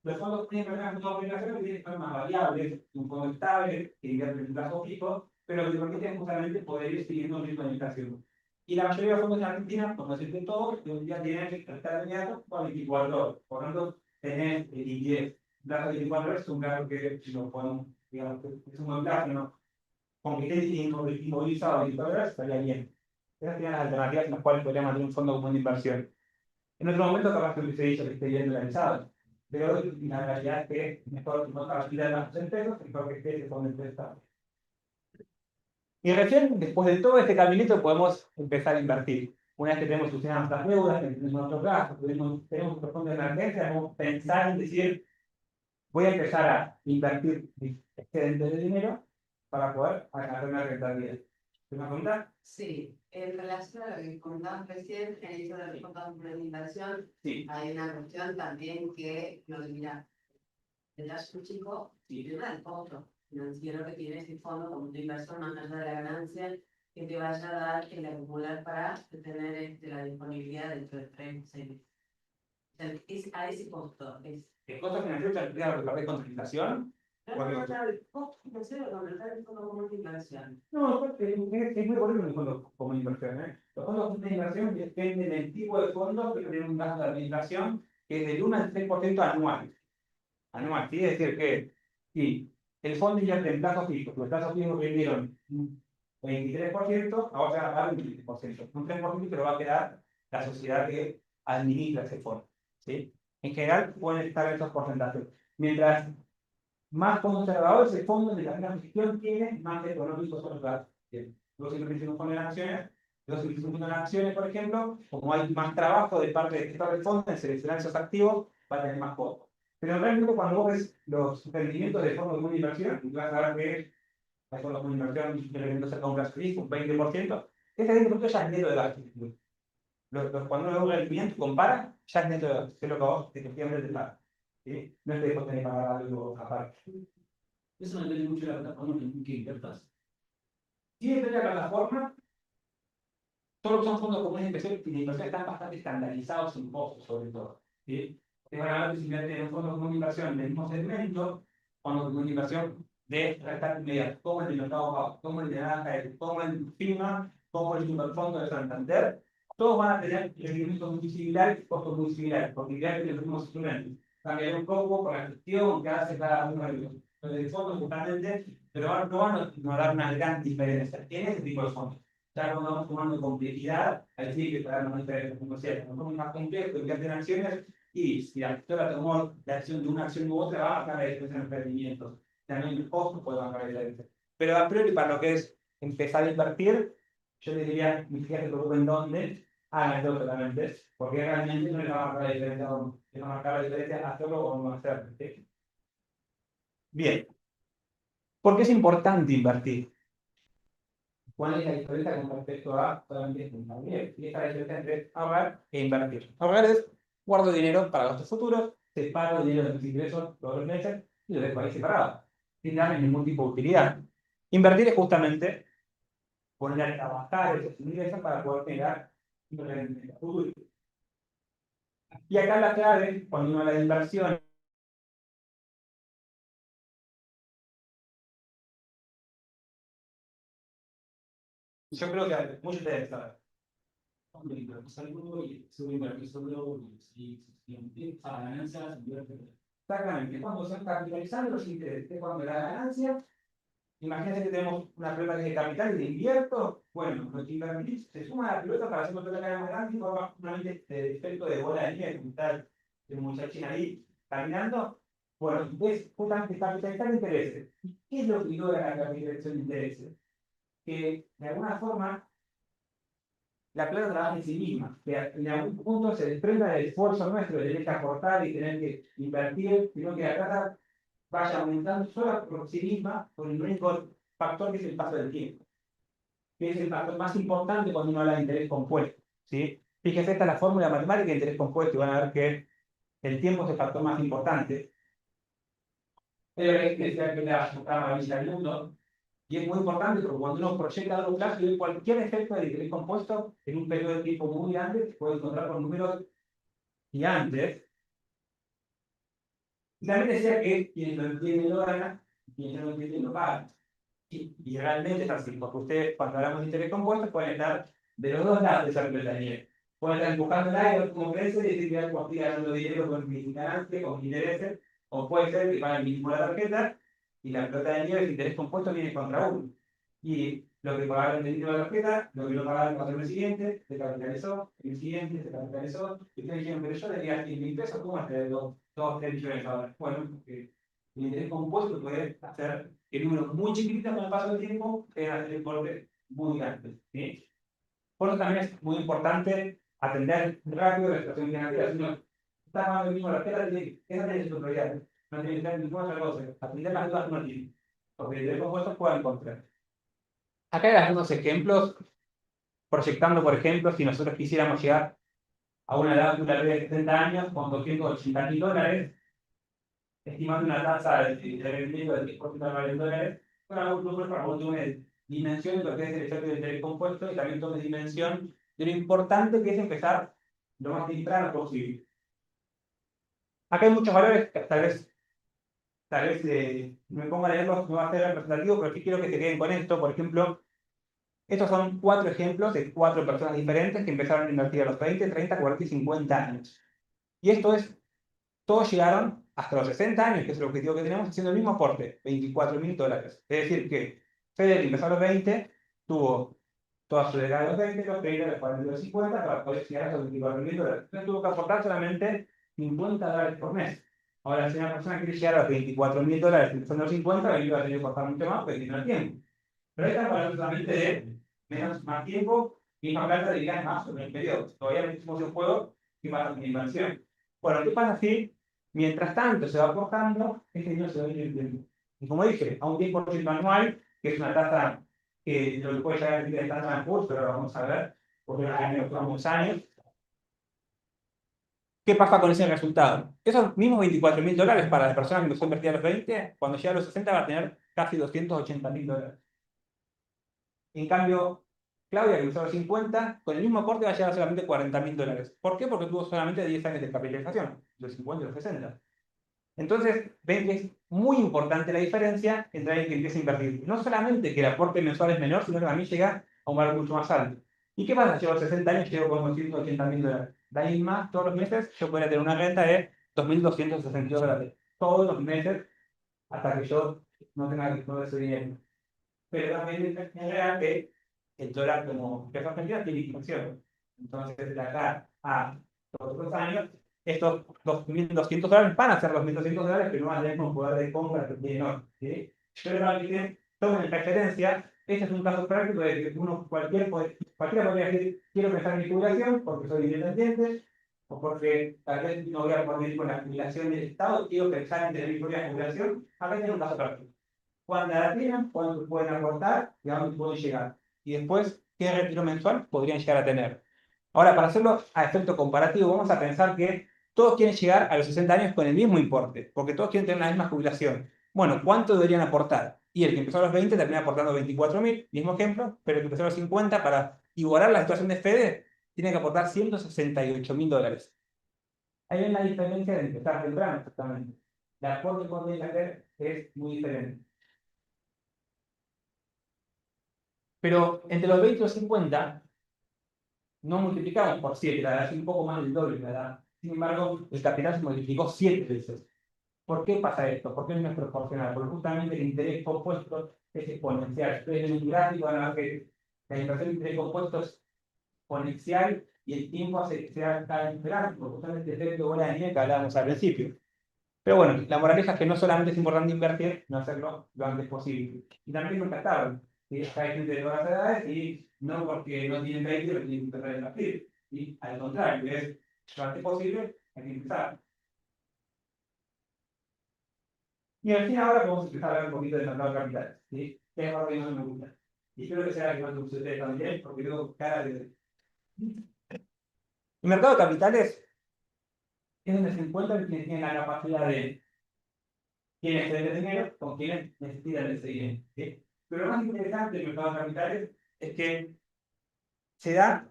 Los fondos de inversión ajustados por la inflación tienen que ser más variables, un fondo estable, que invierte en un plazo fijo, pero lo que permite es justamente poder ir siguiendo el ritmo de inflación. Y la mayoría de los fondos en Argentina, por no decirte todos, hoy en día tienen que estar inmediato por 24 horas. Por lo tanto, tenés el liquidez. Plazo de 24 horas es un plazo que lo podemos, digamos, es un buen plazo, ¿no? con que esté inmovilizado y todo eso, estaría bien. Esas serían las alternativas en las cuales podríamos tener un fondo común de inversión. En otro momento capaz que hubiese dicho que esté bien realizado, pero la realidad es que es mejor no capacitar más en pesos, mejor que esté ese fondo de prestado. Y recién, después de todo este caminito, podemos empezar a invertir. Una vez que tenemos solucionadas nuestras deudas, que tenemos nuestros gastos, tenemos nuestro fondo de emergencia, debemos pensar en decir, voy a empezar a invertir mi excedente de dinero para poder alcanzar una rentabilidad. ¿Te pregunta? Sí, en relación a lo que contabas recién, en eso de los fondos de inversión, Sí. hay una cuestión también que lo mira. Tendrás un chico y tendrá el costo financiero que tiene ese fondo como de inversión más allá de la ganancia que te vaya a dar el acumular para tener la disponibilidad dentro de 3 6 meses. O sea, es a ese costo. ¿El costo financiero se aplica a lo que perdés con inflación? No, el costo financiero de contratar el fondo común de inversión. No, es muy bonito el fondo como inversión. Los fondos de inversión dependen del tipo de fondos que tienen un gasto de administración que es del 1 al 3% anual. Anual, ¿sí? Es decir, que si el fondo invierte en plazos fijos, los plazos fijos vendieron un 23%, ahora se va a pagar un 23%. Un 3% que lo va a quedar la sociedad que administra ese fondo. ¿Sí? En general, pueden estar esos porcentajes. Mientras más conservador ese fondo de la gestión tiene, más económicos son los gastos. Los invertir en un fondo de acciones, los invertir en un fondo de acciones, por ejemplo, como hay más trabajo de parte del gestor del fondo en seleccionar esos activos, va a tener más costos. Pero realmente cuando vos ves los rendimientos de fondos de inversión, vas a ver que hay fondos de inversión que rendimiento cerca de un plazo fijo, un 20%, ese 20% ya es neto de gastos. Cuando uno ve un rendimiento compara, ya es neto de gastos, que es lo que a vos efectivamente te paga. ¿Sí? No es que después tenés que pagar algo aparte. Eso depende mucho de la plataforma en que inviertas. Si depende de la plataforma, todos los que son fondos comunes de inversión están bastante estandarizados en costos, sobre todo. ¿Sí? Te van a ver si invierten en un fondo común de inversión del mismo segmento, fondo común de inversión de renta media, como el de Mercado Pago, como el de Naranja, como el FIMA, como el Superfondo de Santander, todos van a tener rendimientos muy similares, costos muy similares, porque invierten en los mismos instrumentos. Cambiar un poco por la gestión que hace cada uno de ellos. El fondo justamente, pero no van a dar una gran diferencia en ese tipo de fondos. Ya cuando vamos tomando complejidad, ahí sí que para más diferencias, como sea, cuando somos más complejos, que hacen acciones, y si la gestora tomó la acción de una acción u otra, va a bajar la diferencia en los rendimientos. También el costo puede bajar la diferencia. Pero a priori, para lo que es empezar a invertir, yo les diría, ni siquiera se preocupen dónde, háganlo totalmente, porque realmente no les va a marcar la diferencia, les va a marcar la diferencia hacerlo o no hacerlo. ¿Sí? Bien. ¿Por qué es importante invertir? ¿Cuál es la diferencia con respecto a solamente invertir? Y esta diferencia entre ahorrar e invertir. Ahorrar es guardo dinero para gastos futuros, separo dinero de mis ingresos todos los meses y lo dejo ahí separado, sin darle ningún tipo de utilidad. Invertir es justamente poner a trabajar esos ingresos para poder generar un rendimiento futuro. Y acá la clave, cuando uno habla de inversión, yo creo que muchos de ustedes saben. Exactamente, cuando se están capitalizando los intereses, cuando la ganancia, imagínense que tenemos una pelota que es de capital y de invierto, bueno, lo que invertís se suma a la pelota para hacer una pelota más grande y forma justamente este efecto de bola de nieve, como está el muchachín ahí caminando. Bueno, es justamente capitalizar intereses. ¿Qué es lo que logra la capitalización de intereses? Que de alguna forma la plata trabaja en sí misma, que en algún punto se desprenda del esfuerzo nuestro de tener que aportar y tener que invertir, sino que la plata vaya aumentando sola por sí misma por el único factor que es el paso del tiempo, que es el factor más importante cuando uno habla de interés compuesto. ¿Sí? Fíjense, esta es la fórmula matemática de interés compuesto y van a ver que el tiempo es el factor más importante. Pero es que decía que la maravilla del mundo. Y es muy importante porque cuando uno proyecta a largo plazo y ve cualquier efecto de interés compuesto en un periodo de tiempo muy grande, se puede encontrar con números gigantes. Y también decía que quienes lo entienden lo ganan, y quienes no lo entienden lo pagan. Y realmente es así, porque ustedes cuando hablamos de interés compuesto pueden estar de los dos lados de esa pelota de nieve. Pueden estar empujando el aire como crece y decir que estoy ganando dinero con mis ganancias, con mis intereses, o puede ser que pagan el mínimo de la tarjeta y la pelota de nieve, el interés compuesto viene contra uno. Y lo que pagaba el de la tarjeta, lo que no pagaba el patrón siguiente, se capitalizó, el siguiente se capitalizó, y ustedes dijeron, pero yo debía 100.000 pesos, ¿cómo hacer 3 millones ahora? Bueno, porque el interés compuesto puede hacer que el número muy chiquitito con el paso del tiempo tenga el importe muy grande. ¿Sí? Por eso también es muy importante atender rápido la situación financiera. Si no está pagando el mismo la tarjeta, esa tiene su prioridad. No tiene que tener ninguna otra cosa. Atender las dudas que uno tiene. Porque el interés compuesto puede encontrar. Acá hay algunos ejemplos, proyectando, por ejemplo, si nosotros quisiéramos llegar a una edad de 70 años con $280.000, estimando una tasa de rendimiento del 10% anual en dólares, bueno, algún número para que una dimensión de lo que es el efecto del interés compuesto y también tome dimensión de lo importante que es empezar lo más temprano posible. Acá hay muchos valores que tal vez me pongo a leerlos, no va a ser representativo, pero sí quiero que se queden con esto. Por ejemplo, estos son 4 ejemplos de 4 personas diferentes que empezaron a invertir a los 20, 30, 40 y 50 años. Y esto es, todos llegaron hasta los 60 años, que es el objetivo que tenemos, haciendo el mismo aporte, $24.000. Es decir, que Fede, que empezó a los 20, tuvo toda su década de los 20, los 30, los 40 y los 50, para poder llegar a los $24.000. Entonces tuvo que aportar solamente $50 por mes. Ahora, si una persona quiere llegar a los $24.000 empezando a los 50, va a tener que aportar mucho más porque tiene el tiempo. Pero esta es solamente de más tiempo y más plata dedicar más sobre el periodo. Todavía no hicimos un juego que va a tener inversión. Bueno, ¿qué pasa si mientras tanto se va aportando, este dinero se va a ir? Y como dije, a un 10% anual, que es una tasa que lo que puede llegar a decir estando en el curso, pero lo vamos a ver, porque lo tenemos por unos años. ¿Qué pasa con ese resultado? Esos mismos $24.000 para las personas que empezó a invertir a los 20, cuando llegue a los 60 va a tener casi $280.000. En cambio, Claudia, que empezó a los 50, con el mismo aporte va a llegar a solamente $40.000. ¿Por qué? Porque tuvo solamente 10 años de capitalización, los 50 y los 60. Entonces, ven que es muy importante la diferencia entre alguien que empieza a invertir. No solamente que el aporte mensual es menor, sino que también llega a un valor mucho más alto. ¿Y qué pasa? Llevo 60 años, llego con $280.000. De ahí más, todos los meses, yo podría tener una renta de $2.262. Todos los meses, hasta que yo no tenga que todo ese dinero. Pero también es real que el dólar como peso argentino tiene inflación. Entonces, de acá a todos los años, estos $2.200 van a ser $2.200, pero no van a tener un poder de compra que tiene enorme. ¿Sí? Yo les voy a decir, tomen en referencia, este es un caso práctico de que cualquiera podría decir, quiero pensar en mi jubilación porque soy independiente, o porque tal vez no voy a poder vivir con la jubilación del Estado, quiero pensar en tener mi propia jubilación. Acá tiene un caso práctico. Cuándo la tienen, cuánto pueden aportar y a dónde pueden llegar. Y después, qué retiro mensual podrían llegar a tener. Ahora, para hacerlo a efecto comparativo, vamos a pensar que todos quieren llegar a los 60 años con el mismo importe, porque todos quieren tener la misma jubilación. Bueno, ¿cuánto deberían aportar? Y el que empezó a los 20 termina aportando 24.000, mismo ejemplo, pero el que empezó a los 50, para igualar la situación de Fede, tiene que aportar $168.000. Ahí ven la diferencia de empezar temprano, exactamente. El aporte que podría hacer es muy diferente. Pero entre los 20 y los 50, no multiplicamos por 7, la edad es un poco más del doble la edad. Sin embargo, el capital se multiplicó 7 veces. ¿Por qué pasa esto? ¿Por qué no es proporcional? Porque justamente el interés compuesto es exponencial. Ustedes en un gráfico van a ver que la inversión de interés compuesto es exponencial y el tiempo hace que sea cada vez más grande, justamente el efecto de bola de nieve que hablábamos al principio. Pero bueno, la moraleja es que no solamente es importante invertir, sino hacerlo lo antes posible. Y también nunca está. Hay gente de todas las edades y no porque no tienen 20 no tienen que empezar a invertir. Y al contrario, es lo antes posible, hay que empezar. Y al fin ahora vamos a empezar a hablar un poquito del mercado de capitales. ¿Sí? Que es algo que no me gusta. Y espero que sea que no te guste a ustedes también, porque tengo cara de... El mercado de capitales es donde se encuentran quienes tienen la capacidad de quienes tienen dinero con quienes necesitan ese dinero. ¿Sí? Pero lo más interesante del mercado de capitales es que se da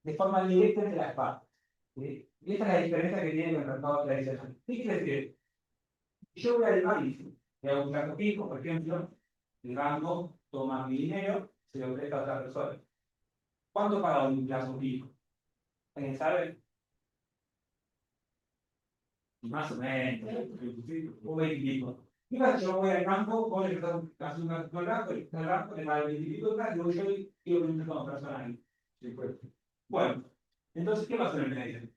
de forma directa entre las partes. ¿Sí? Y esa es la diferencia que tiene con el mercado tradicional. ¿Qué quiere decir? Si yo voy al banco y hago un plazo fijo, por ejemplo, el banco toma mi dinero y se lo presta a otra persona. ¿Cuánto paga un plazo fijo? ¿Alguien sabe? Más o menos, un 20 y pico. ¿Qué pasa? Yo voy al banco, voy a hacer un gasto al banco, el banco le va a dar 20 y pico de plata, y luego yo quiero que un préstamo personal. Sí, pues. Bueno, entonces, ¿qué pasa en el medio?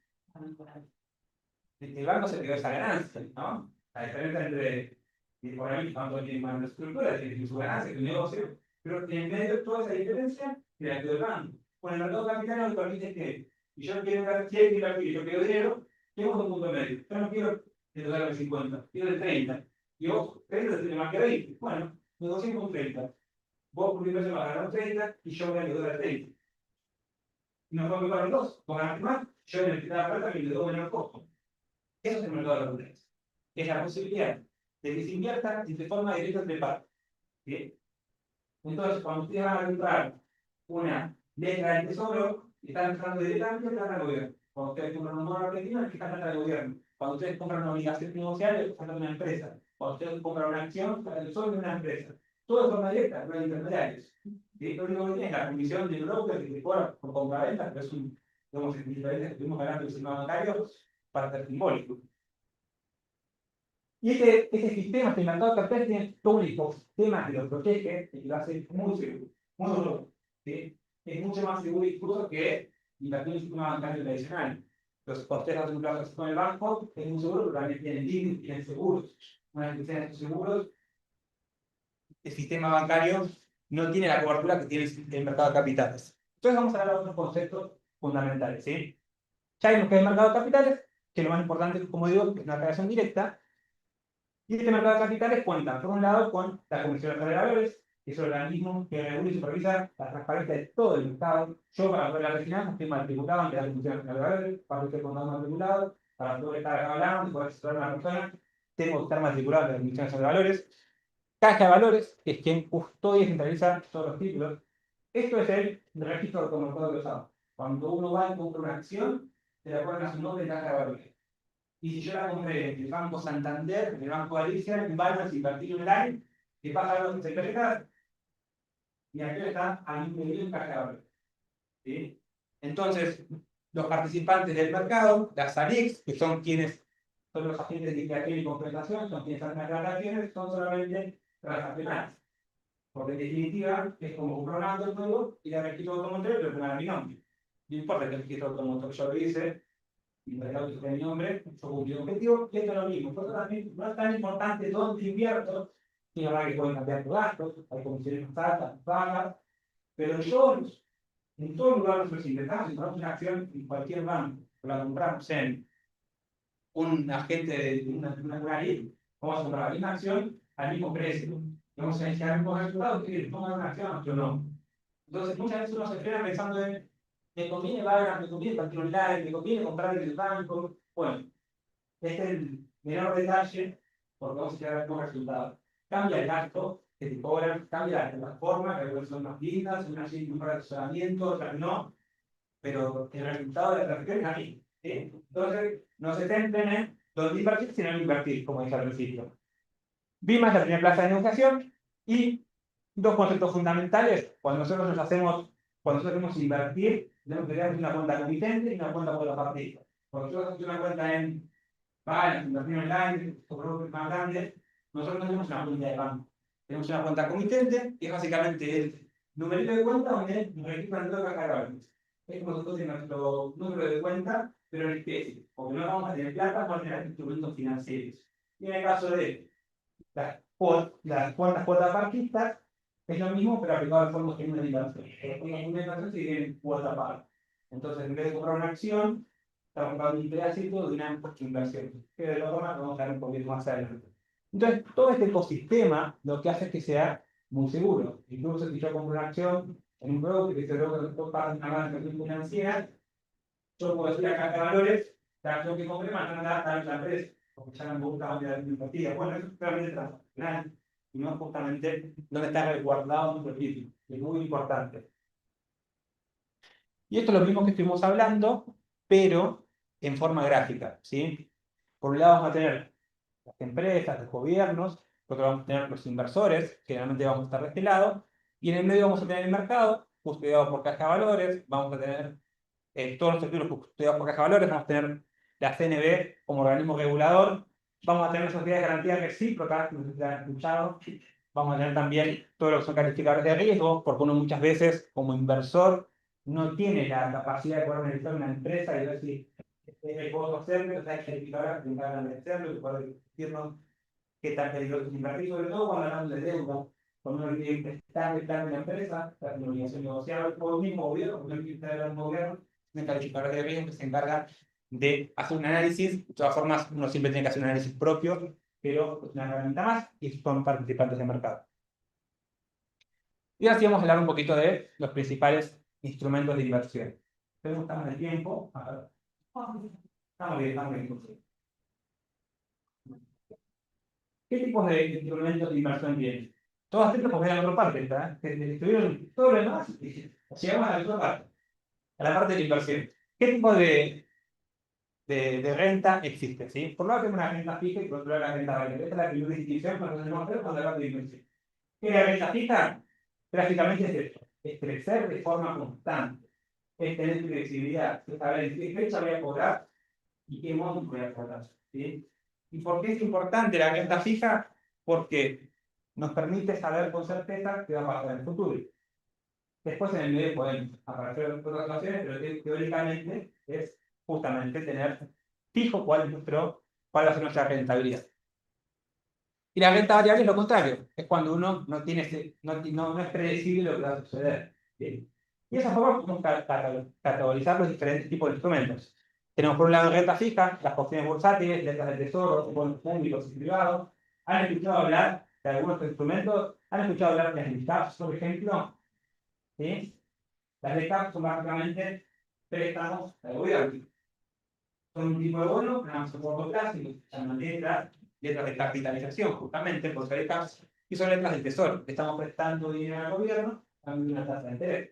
El banco se quedó esa ganancia, ¿no? La diferencia entre, y por ahí, cuando tiene más estructura, tiene su ganancia, que el negocio, pero en el medio de toda esa diferencia, la quedó el banco. Con el mercado capital nos permite que, y yo quiero invertir, yo quiero dinero, tengo un punto medio. Yo no quiero el dólar de 50, quiero el 30. Y vos, 30 tiene más que 20. Bueno, negociamos un 30. Vos por inversión vas a ganar un 30 y yo voy a ayudar al 30. Y nos vamos a pagar los dos, vos ganaste más, yo voy a necesitar la plata y le doy menor costo. Eso es el mercado de la potencia. Es la posibilidad de que se invierta de forma directa entre partes. ¿Sí? Entonces, cuando ustedes van a comprar una letra del tesoro, están entrando directamente plata al gobierno. Cuando ustedes compran un bono argentino, es que están plata del gobierno. Cuando ustedes compran una obligación negocial, es plata de una empresa. Cuando ustedes compran una acción, plata del tesoro de una empresa. Todo de forma directa, no hay intermediarios. ¿Sí? Lo único que tiene es la comisión del broker que se cobra por compra-venta, pero es un, digamos, en diferencias que estuvimos hablando del sistema bancario, para ser simbólico. Y este sistema, este mercado de capital, tiene todo un ecosistema que lo protege y que lo hace muy seguro, muy seguro. ¿Sí? Es mucho más seguro incluso que invertir en un sistema bancario tradicional. Los ustedes hacen un plazo con el banco, es muy seguro, pero también tienen límites, tienen seguros. Una vez que tienen estos seguros, el sistema bancario no tiene la cobertura que tiene el mercado de capitales. Entonces vamos a hablar de unos conceptos fundamentales. ¿Sí? Ya vimos que hay el mercado de capitales, que lo más importante, como digo, es una creación directa. Y este mercado de capitales cuenta, por un lado, con la Comisión Nacional de Valores, que es el organismo que regula y supervisa la transparencia de todo el mercado. Yo, para poder regional, estoy matriculado ante la Comisión Nacional de Valores, para usted contado matriculado, para poder estar acá hablando y poder asesorar a una persona, tengo que estar matriculado ante la Comisión Nacional de Valores. Caja de Valores, que es quien custodia y centraliza todos los títulos. Esto es el registro de mercado de Estado. Cuando uno va y compra una acción, se le ponen a su nombre en Caja de Valores. Y si yo la compré en el Banco Santander, en el Banco Galicia, en Valores y Partido Online, que pasa a los secretarios, y aquí está a un medio en Caja de Valores. ¿Sí? Entonces, los participantes del mercado, las ARICs, que son quienes son los agentes de liquidación y compensación, son quienes hacen las transacciones, son solamente transaccionales. Porque en definitiva es como comprar un auto nuevo y le registro automotor, pero poner mi nombre. No importa que el registro automotor yo lo hice, y el auto de mi nombre, yo cumplí el objetivo, y esto es lo mismo. Por eso también no es tan importante dónde invierto, y la verdad que pueden cambiar tus gastos, hay comisiones más altas, más bajas, pero yo en todo lugar nosotros intentamos comprar una acción en cualquier banco, la compramos en un agente de una ley, vamos a comprar la misma acción al mismo precio. Vamos a iniciar un resultado que pongan una acción a otro no. Entonces, muchas veces uno se frena pensando en, me conviene pagar, me conviene partir online, me conviene comprar en el banco. Bueno, este es el menor detalle, porque vamos a llegar a un resultado. Cambia el gasto que te cobran, cambia la forma, que algunas son más lindas, unas sí un asesoramiento, otras no, pero el resultado de la transacción es a mí. ¿Sí? Entonces, no se centren en dónde invertir, sino en invertir, como dije al principio. Vimos la primera plaza de negociación y dos conceptos fundamentales. Cuando nosotros queremos invertir, tenemos que tener una cuenta comitente y una cuenta por la partida. Cuando nosotros hacemos una cuenta en inversión online, o productos más grandes, nosotros no tenemos una cuenta de banco. Tenemos una cuenta comitente, que es básicamente el numerito de cuenta donde nos registran todas las cargas. Es como nosotros tenemos nuestro número de cuenta, pero en especie. Porque no vamos a tener plata, vamos a tener instrumentos financieros. Y en el caso de las cuentas cuotas partistas, es lo mismo, pero aplicado al fondo común de inversión. Una inversión se divide en cuota par. Entonces, en vez de comprar una acción, estamos comprando un pedacito de una inversión. Que de la forma vamos a ver un poquito más adelante. Entonces, todo este ecosistema lo que hace es que sea muy seguro. Incluso si yo compro una acción en un broker, que este broker paga una ganancia financiera, yo puedo decir a Caja de Valores, la acción que compré me van a dar la empresa, porque ya no me gusta la invertida. Bueno, eso es realmente transaccional, y no justamente donde está resguardado nuestro título, que es muy importante. Y esto es lo mismo que estuvimos hablando, pero en forma gráfica, ¿sí? Por un lado vamos a tener las empresas, los gobiernos, por otro lado vamos a tener los inversores, generalmente vamos a estar de este lado, y en el medio vamos a tener el mercado, custodiado por Caja de Valores, vamos a tener todos los títulos custodiados por Caja de Valores, vamos a tener la CNB como organismo regulador, Vamos a tener sociedades de garantía recíproca, que ustedes han escuchado. Vamos a tener también todo lo que son calificadores de riesgo, porque uno muchas veces, como inversor, no tiene la capacidad de poder analizar una empresa y ver si puedo hacerlo. Entonces hay calificadores que se encargan de hacerlo, que pueden decirnos qué tan peligroso es invertir, sobre todo cuando hablamos de deuda. Cuando uno quiere prestar de una empresa, la obligación negociable por el mismo gobierno, cuando uno quiere prestar al gobierno, un calificador de riesgo que se encarga de hacer un análisis. De todas formas, uno siempre tiene que hacer un análisis propio, pero es una herramienta más y son participantes de mercado. Y ahora sí vamos a hablar un poquito de los principales instrumentos de inversión. Tenemos estamos de tiempo. A ver. Estamos bien, estamos bien. ¿Qué tipos de instrumentos de inversión tienen? Todos estos porque era la otra parte, ¿está? Estuvieron todo lo demás y llegamos a la otra parte, a la parte de la inversión. ¿Qué tipo de renta existe? ¿Sí? Por un lado tenemos una renta fija y por otro lado la renta variable. Esta es la primera distinción que nosotros tenemos que hacer cuando hablamos de inversión. ¿Qué es la renta fija? Prácticamente es esto, es crecer de forma constante, es tener flexibilidad, es saber en qué fecha voy a cobrar y qué monto voy a cobrar. ¿Sí? ¿Y por qué es importante la renta fija? Porque nos permite saber con certeza qué va a pasar en el futuro. Después en el medio pueden aparecer otras situaciones, pero teóricamente es justamente tener fijo cuál va a ser nuestra rentabilidad. Y la renta variable es lo contrario, es cuando uno no es predecible lo que va a suceder. ¿Sí? Y de esa forma podemos categorizar los diferentes tipos de instrumentos. Tenemos por un lado renta fija, las opciones bursátiles, letras del tesoro, bonos públicos y privados. ¿Han escuchado hablar de algunos instrumentos? ¿Han escuchado hablar de las LICAPs, por ejemplo? ¿Sí? Las LICAPs son básicamente préstamos al gobierno. Son un tipo de bono, pero a corto plazo, y se llaman letras de capitalización, justamente, por ser caso, y son letras del tesoro. Le estamos prestando dinero al gobierno a una tasa de interés.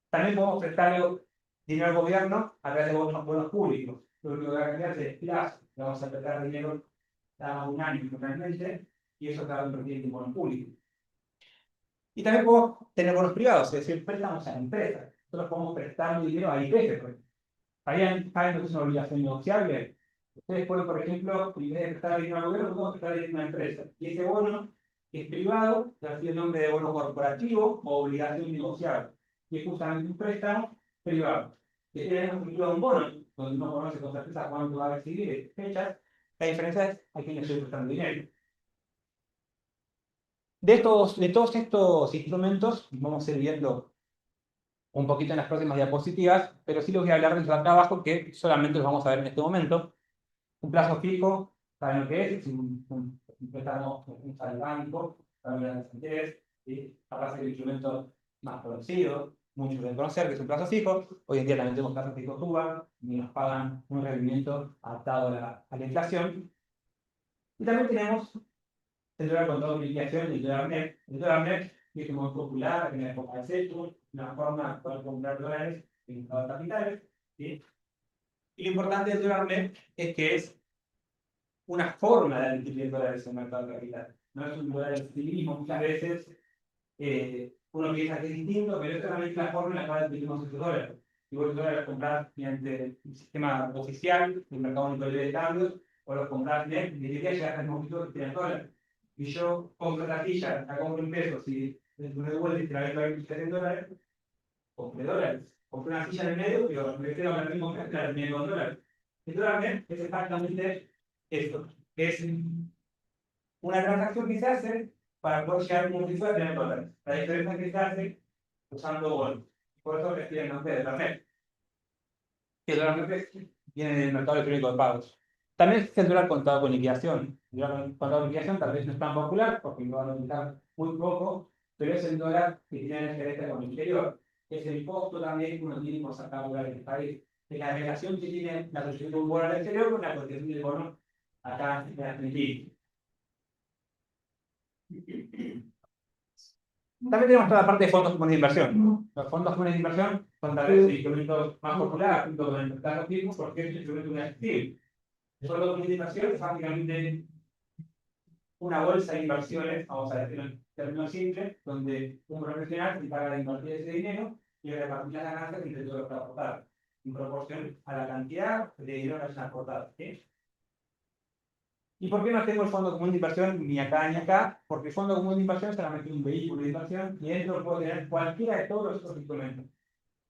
También podemos prestarle dinero al gobierno a través de bonos públicos. Lo único que va a cambiar es el plazo. Le vamos a prestar dinero cada un año normalmente, y eso se va a invertir en bonos públicos. Y también podemos tener bonos privados, es decir, préstamos a empresas. Nosotros podemos prestar dinero a IPF. ¿Saben lo que es una obligación negociable? Ustedes pueden, por ejemplo, en vez de prestar dinero al gobierno, pueden prestar dinero a una empresa. Y ese bono es privado, recibe el nombre de bono corporativo o obligación negociable. Y es justamente un préstamo privado. Que tiene un bono, donde uno conoce con certeza cuánto va a recibir, fechas. La diferencia es a quién le estoy prestando dinero. De todos estos instrumentos, vamos a ir viendo un poquito en las próximas diapositivas, pero sí les voy a hablar de acá abajo que solamente los vamos a ver en este momento. Un plazo fijo, ¿saben lo que es? Un préstamo al banco, para las interés, ¿sí? Capaz el instrumento más conocido, muchos deben conocer, que es un plazo fijo. Hoy en día también tenemos plazos fijos UVA, y nos pagan un rendimiento adaptado a la inflación. Y también tenemos el dólar contado de liquidación y el dólar net. El dólar net que es muy popular en la época de CETU, una forma de poder comprar dólares en mercados capitales. ¿Sí? Y lo importante del dólar net es que es una forma de adquirir dólares en el mercado de capital. No es un dólar en sí mismo. Muchas veces uno piensa que es distinto, pero es solamente la forma en la cual adquirimos esos dólares. Si vos los dólares comprar mediante el sistema oficial, el mercado único de cambios, o los comprar net, diría llegar al momento que tienen dólares. Y yo compro la silla, la compro en pesos, y dentro de Wall Street la vendo en dólares, compré dólares. Compré una silla en el medio, pero me quedo con la misma oferta, la terminé con dólares. El dólar net es exactamente esto. Es una transacción que se hace para poder llegar a un multitud de tener dólares. La diferencia que se hace usando bonos. Por eso reciben el nombre de dólar net. Que el dólar net viene del mercado electrónico de pagos. También existe el dólar contado con liquidación. El dólar contado con liquidación tal vez no es tan popular porque lo van a utilizar muy poco, pero es el dólar que tiene referencia con el exterior. Es el costo también que uno tiene por sacar dólares del país. Es la relación que tiene la posición de un bono al exterior con la posición del bono acá en Argentina. También tenemos toda la parte de fondos comunes de inversión. Los fondos comunes de inversión son tal vez el instrumento más popular junto con el mercado fijo porque es el instrumento más activo. El fondo común de inversión es básicamente una bolsa de inversiones, vamos a decirlo en términos simples, donde un profesional se encarga de invertir ese dinero y repartir las ganancias entre todos los que aportaron, en proporción a la cantidad de dinero que hayan aportado. ¿Sí? ¿Y por qué no tengo el fondo común de inversión ni acá ni acá? Porque el fondo común de inversión se solamente un vehículo de inversión y dentro puedo tener cualquiera de todos los otros instrumentos.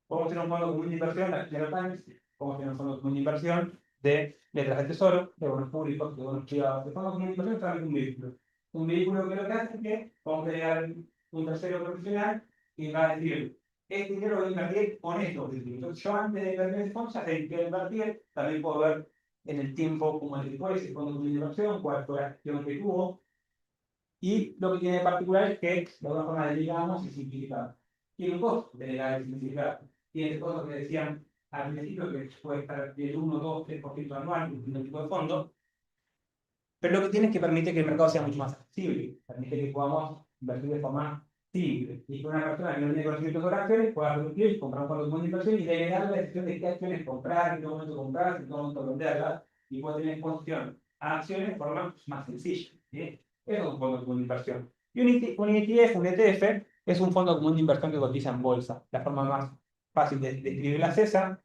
Podemos tener un fondo común de inversión de Euro Times, podemos tener un fondo común de inversión de letras de tesoro, de bonos públicos, de bonos privados. El fondo común de inversión es solamente un vehículo. Un vehículo que lo que hace es que vamos a llegar un tercero profesional y va a decir, este dinero lo voy a invertir con esto. Entonces, yo antes de invertir ese fondo, ya sé que invertir, también puedo ver en el tiempo cómo es después, el fondo común de inversión, cuál fue la gestión que tuvo. Y lo que tiene de particular es que de alguna forma delegamos y simplificamos. Tiene un costo delegar y simplificar. Tiene cosas que decían al principio que puede estar del 1, 2, 3% anual, un tipo de fondo. Pero lo que tiene es que permite que el mercado sea mucho más accesible, permite que podamos invertir de forma simple. Y que una persona que no tiene conocimiento sobre acciones pueda producir, comprar un fondo común de inversión y delegar la decisión de qué acciones comprar, en qué momento comprar, en qué momento venderlas, y puede tener exposición a acciones de forma más sencilla. ¿Sí? Eso es un fondo común de inversión. Y un ETF, un ETF, es un fondo común de inversión que cotiza en bolsa. La forma más fácil de describirla es esa.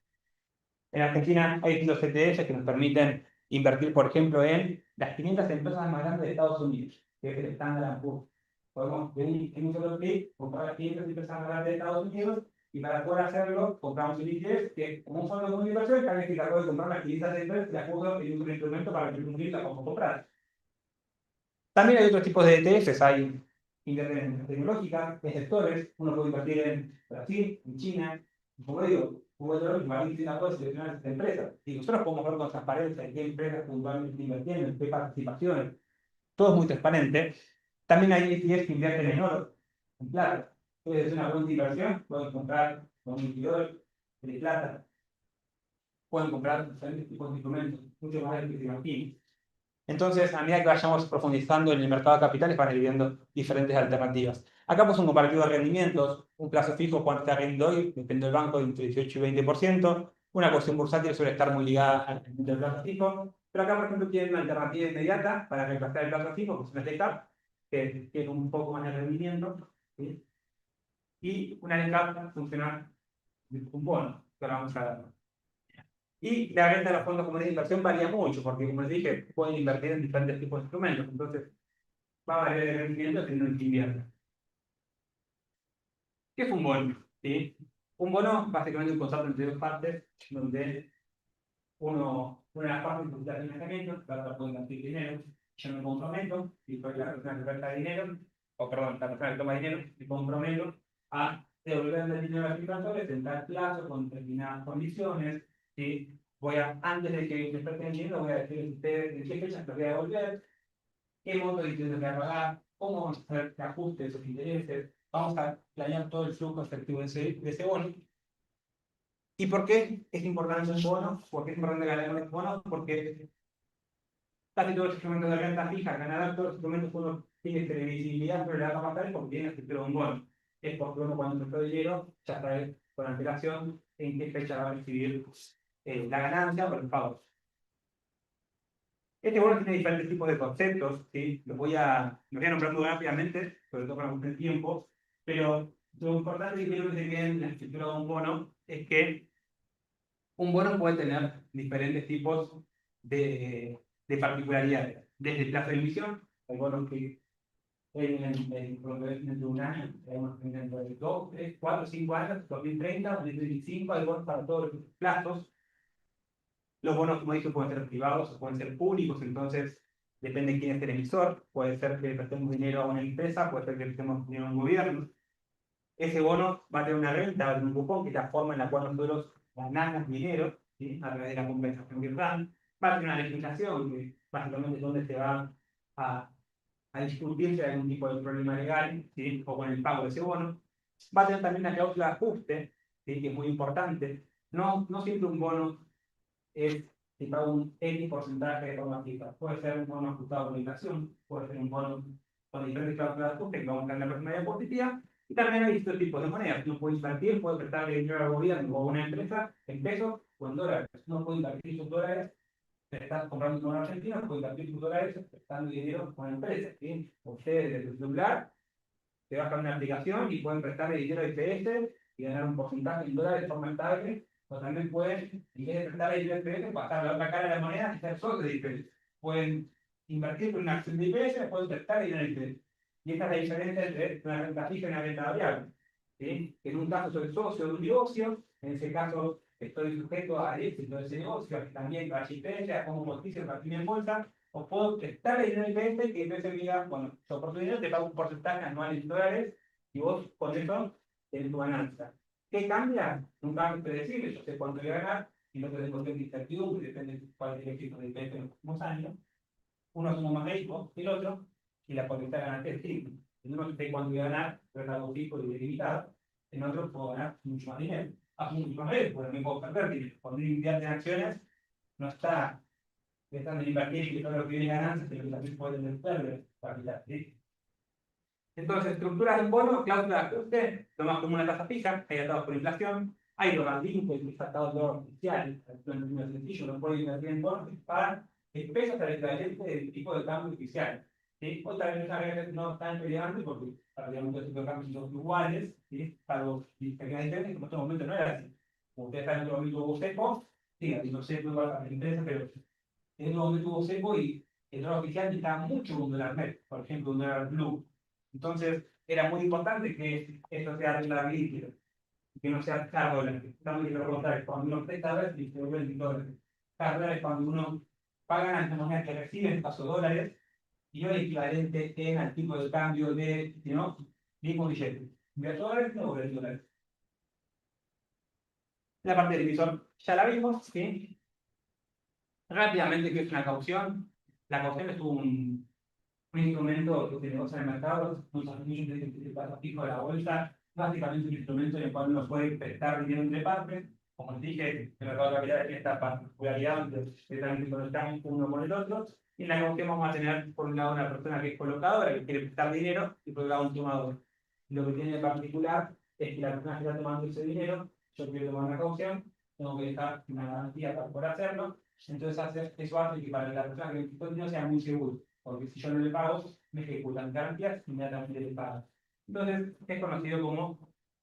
En Argentina hay distintos ETFs que nos permiten invertir, por ejemplo, en las 500 empresas más grandes de Estados Unidos, que es el Standard & Poor's. Podemos venir en un solo clic, comprar las 500 empresas más grandes de Estados Unidos, y para poder hacerlo, compramos un ETF que, como un fondo común de inversión, también se cargó de comprar las 500 empresas y acuerdo en un instrumento para que el como comprar. También hay otros tipos de ETFs, hay invertir en tecnológicas, en sectores, uno puede invertir en Brasil, en China, como digo, Google invertir en todas seleccionar estas empresas. Y nosotros podemos ver con transparencia en qué empresas puntualmente están invirtiendo, en qué participaciones, todo es muy transparente. También hay ETFs que invierten en oro, en plata. Puede ser una buena inversión, pueden comprar con $22 de plata, pueden comprar diferentes tipos de instrumentos, mucho más de lo que se imaginen. Entonces, a medida que vayamos profundizando en el mercado de capitales, van a ir viendo diferentes alternativas. Acá pues un comparativo de rendimientos, un plazo fijo, cuánto está rindiendo hoy, depende del banco, entre 18 y 20%. Una cuestión bursátil suele estar muy ligada al del plazo fijo. Pero acá, por ejemplo, tienen una alternativa inmediata para reemplazar el plazo fijo, que es una DCAP, que tiene un poco más de rendimiento. ¿Sí? Y una DCAP funciona como un bono, que ahora vamos a ver. Y la renta de los fondos comunes de inversión varía mucho, porque como les dije, pueden invertir en diferentes tipos de instrumentos. Entonces, va a variar el rendimiento dependiendo en qué invierta. ¿Qué es un bono? ¿Sí? Un bono, básicamente, es un contrato entre dos partes, donde una de las partes necesita financiamiento, la otra puede invertir dinero. Yo me comprometo, y soy la persona que presta dinero, o perdón, la persona que toma dinero, me comprometo a devolver el dinero a los inversores en tal plazo, con determinadas condiciones. ¿Sí? Antes de que me presten el dinero, voy a decir a ustedes en qué fechas lo voy a devolver, qué monto de intereses voy a pagar, cómo vamos a hacer el ajuste de esos intereses, vamos a planear todo el flujo efectivo de ese bono. ¿Y por qué es importante un bono? ¿Por qué es importante ganar un bono? Porque casi todos los instrumentos de renta fija, ganar todos los instrumentos que uno tiene previsibilidad, pero le va a pasar es porque tiene el estructura de un bono. Es porque uno cuando prestó dinero ya sabe con antelación en qué fecha va a recibir la ganancia por el pago. Este bono tiene diferentes tipos de conceptos, ¿sí? Los voy a nombrar muy rápidamente, sobre todo para cumplir el tiempo, pero lo importante que quiero que se quede en la estructura de un bono es que un bono puede tener diferentes tipos de particularidades. Desde el plazo de emisión, hay bonos que en un año, hay unos que dentro de 2, 3, 4, 5 años, 2030, 2025, hay bonos para todos los plazos. Los bonos, como dije, pueden ser privados o pueden ser públicos, entonces depende de quién es el emisor. Puede ser que le prestemos dinero a una empresa, puede ser que le prestemos dinero a un gobierno. Ese bono va a tener una renta, va a tener un cupón, que es la forma en la cual nosotros ganamos dinero, ¿sí? A través de la compensación que dan. Va a tener una legislación, que básicamente es donde se va a discutir si hay algún tipo de problema legal, ¿sí? O con el pago de ese bono. Va a tener también una cláusula de ajuste, ¿sí? Que es muy importante. No siempre un bono es si paga un X porcentaje de forma fija. Puede ser un bono ajustado por inflación, puede ser un bono con diferentes cláusulas de ajuste que vamos a tener la personalidad positiva. Y también hay distintos tipos de monedas. Uno puede invertir, puede prestarle dinero al gobierno o a una empresa en pesos o en dólares. Uno puede invertir sus dólares, estás comprando un bono argentino, puede invertir sus dólares prestando dinero con empresas. ¿Sí? Ustedes desde su celular se bajan una aplicación y pueden prestarle dinero a IPS y ganar un porcentaje en dólares de forma estable. O también pueden, en vez de prestar el IPS, pasar la otra cara de la moneda y hacer socio de IPS. Pueden invertir por una acción de IPS, me puedo prestar dinero de IPS. Y esta es la diferencia entre una renta fija y una renta variable. ¿Sí? En un caso soy socio de un negocio, en ese caso estoy sujeto al éxito de ese negocio, que también para IPS, a como noticia para en bolsa, o puedo prestarle dinero a IPS, que IPS me diga, bueno, yo por tu dinero te pago un porcentaje anual en dólares, y vos con eso tenés tu ganancia. ¿Qué cambia? Un cambio predecible, yo sé cuánto voy a ganar, y no tengo de incertidumbre, depende de cuál es el éxito de IPS en los últimos años. Uno es uno más rico que el otro, y la potencial ganancia es triple. En uno sé cuánto voy a ganar, pero es algo fijo y limitado. En otro puedo ganar mucho más dinero. Mucho más dinero, porque me puedo perder dinero. Cuando uno invierte en acciones, no está pensando en invertir y que todo lo que viene ganancias, sino que también puede tener pérdidas capital. ¿Sí? Entonces, estructuras de un bono, cláusula de ajuste, lo más común una tasa fija, hay atados por inflación, hay los vínculos que está atado todo oficial, no es sencillo, no puede invertir en bonos para pesos al equivalente del tipo de cambio oficial. ¿Sí? Otra vez esas reglas no están peleando porque prácticamente los tipos de cambio son iguales, ¿sí? Salvo pequeñas diferencias, como en este momento no era así. Como ustedes saben, en otro momento hubo cepo, sí, así no sé, igual para la empresa, pero en otro momento hubo cepo y el dólar oficial estaba mucho un dólar net, por ejemplo, un dólar blue. Entonces, era muy importante que esto sea rentabilidad, que no sea caro dólares. Estamos en cuando uno presta dólares y se vuelven dólares. Caro dólares cuando uno paga en la moneda que recibe, en caso dólares, y no el equivalente en al tipo de cambio de, ¿no? Mismo billete. ¿De dólares o de dólares? La parte del emisor ya la vimos, ¿sí? Rápidamente, ¿qué es una caución? La caución es un instrumento que se negocia en el mercado, muchos fijo de la bolsa, básicamente un instrumento en el cual uno puede prestar dinero entre partes. Como les dije, el mercado de capitales tiene esta particularidad donde se conectamos uno con el otro. Y en la caución vamos a tener, por un lado, una persona que es colocadora, que quiere prestar dinero, y por otro lado, un tomador. Lo que tiene de particular es que la persona que está tomando ese dinero, yo quiero tomar una caución, tengo que dejar una garantía para poder hacerlo. Entonces, eso hace que para la persona que necesita dinero sea muy seguro. Porque si yo no le pago, me ejecutan garantías, inmediatamente le pagan. Entonces, es conocido como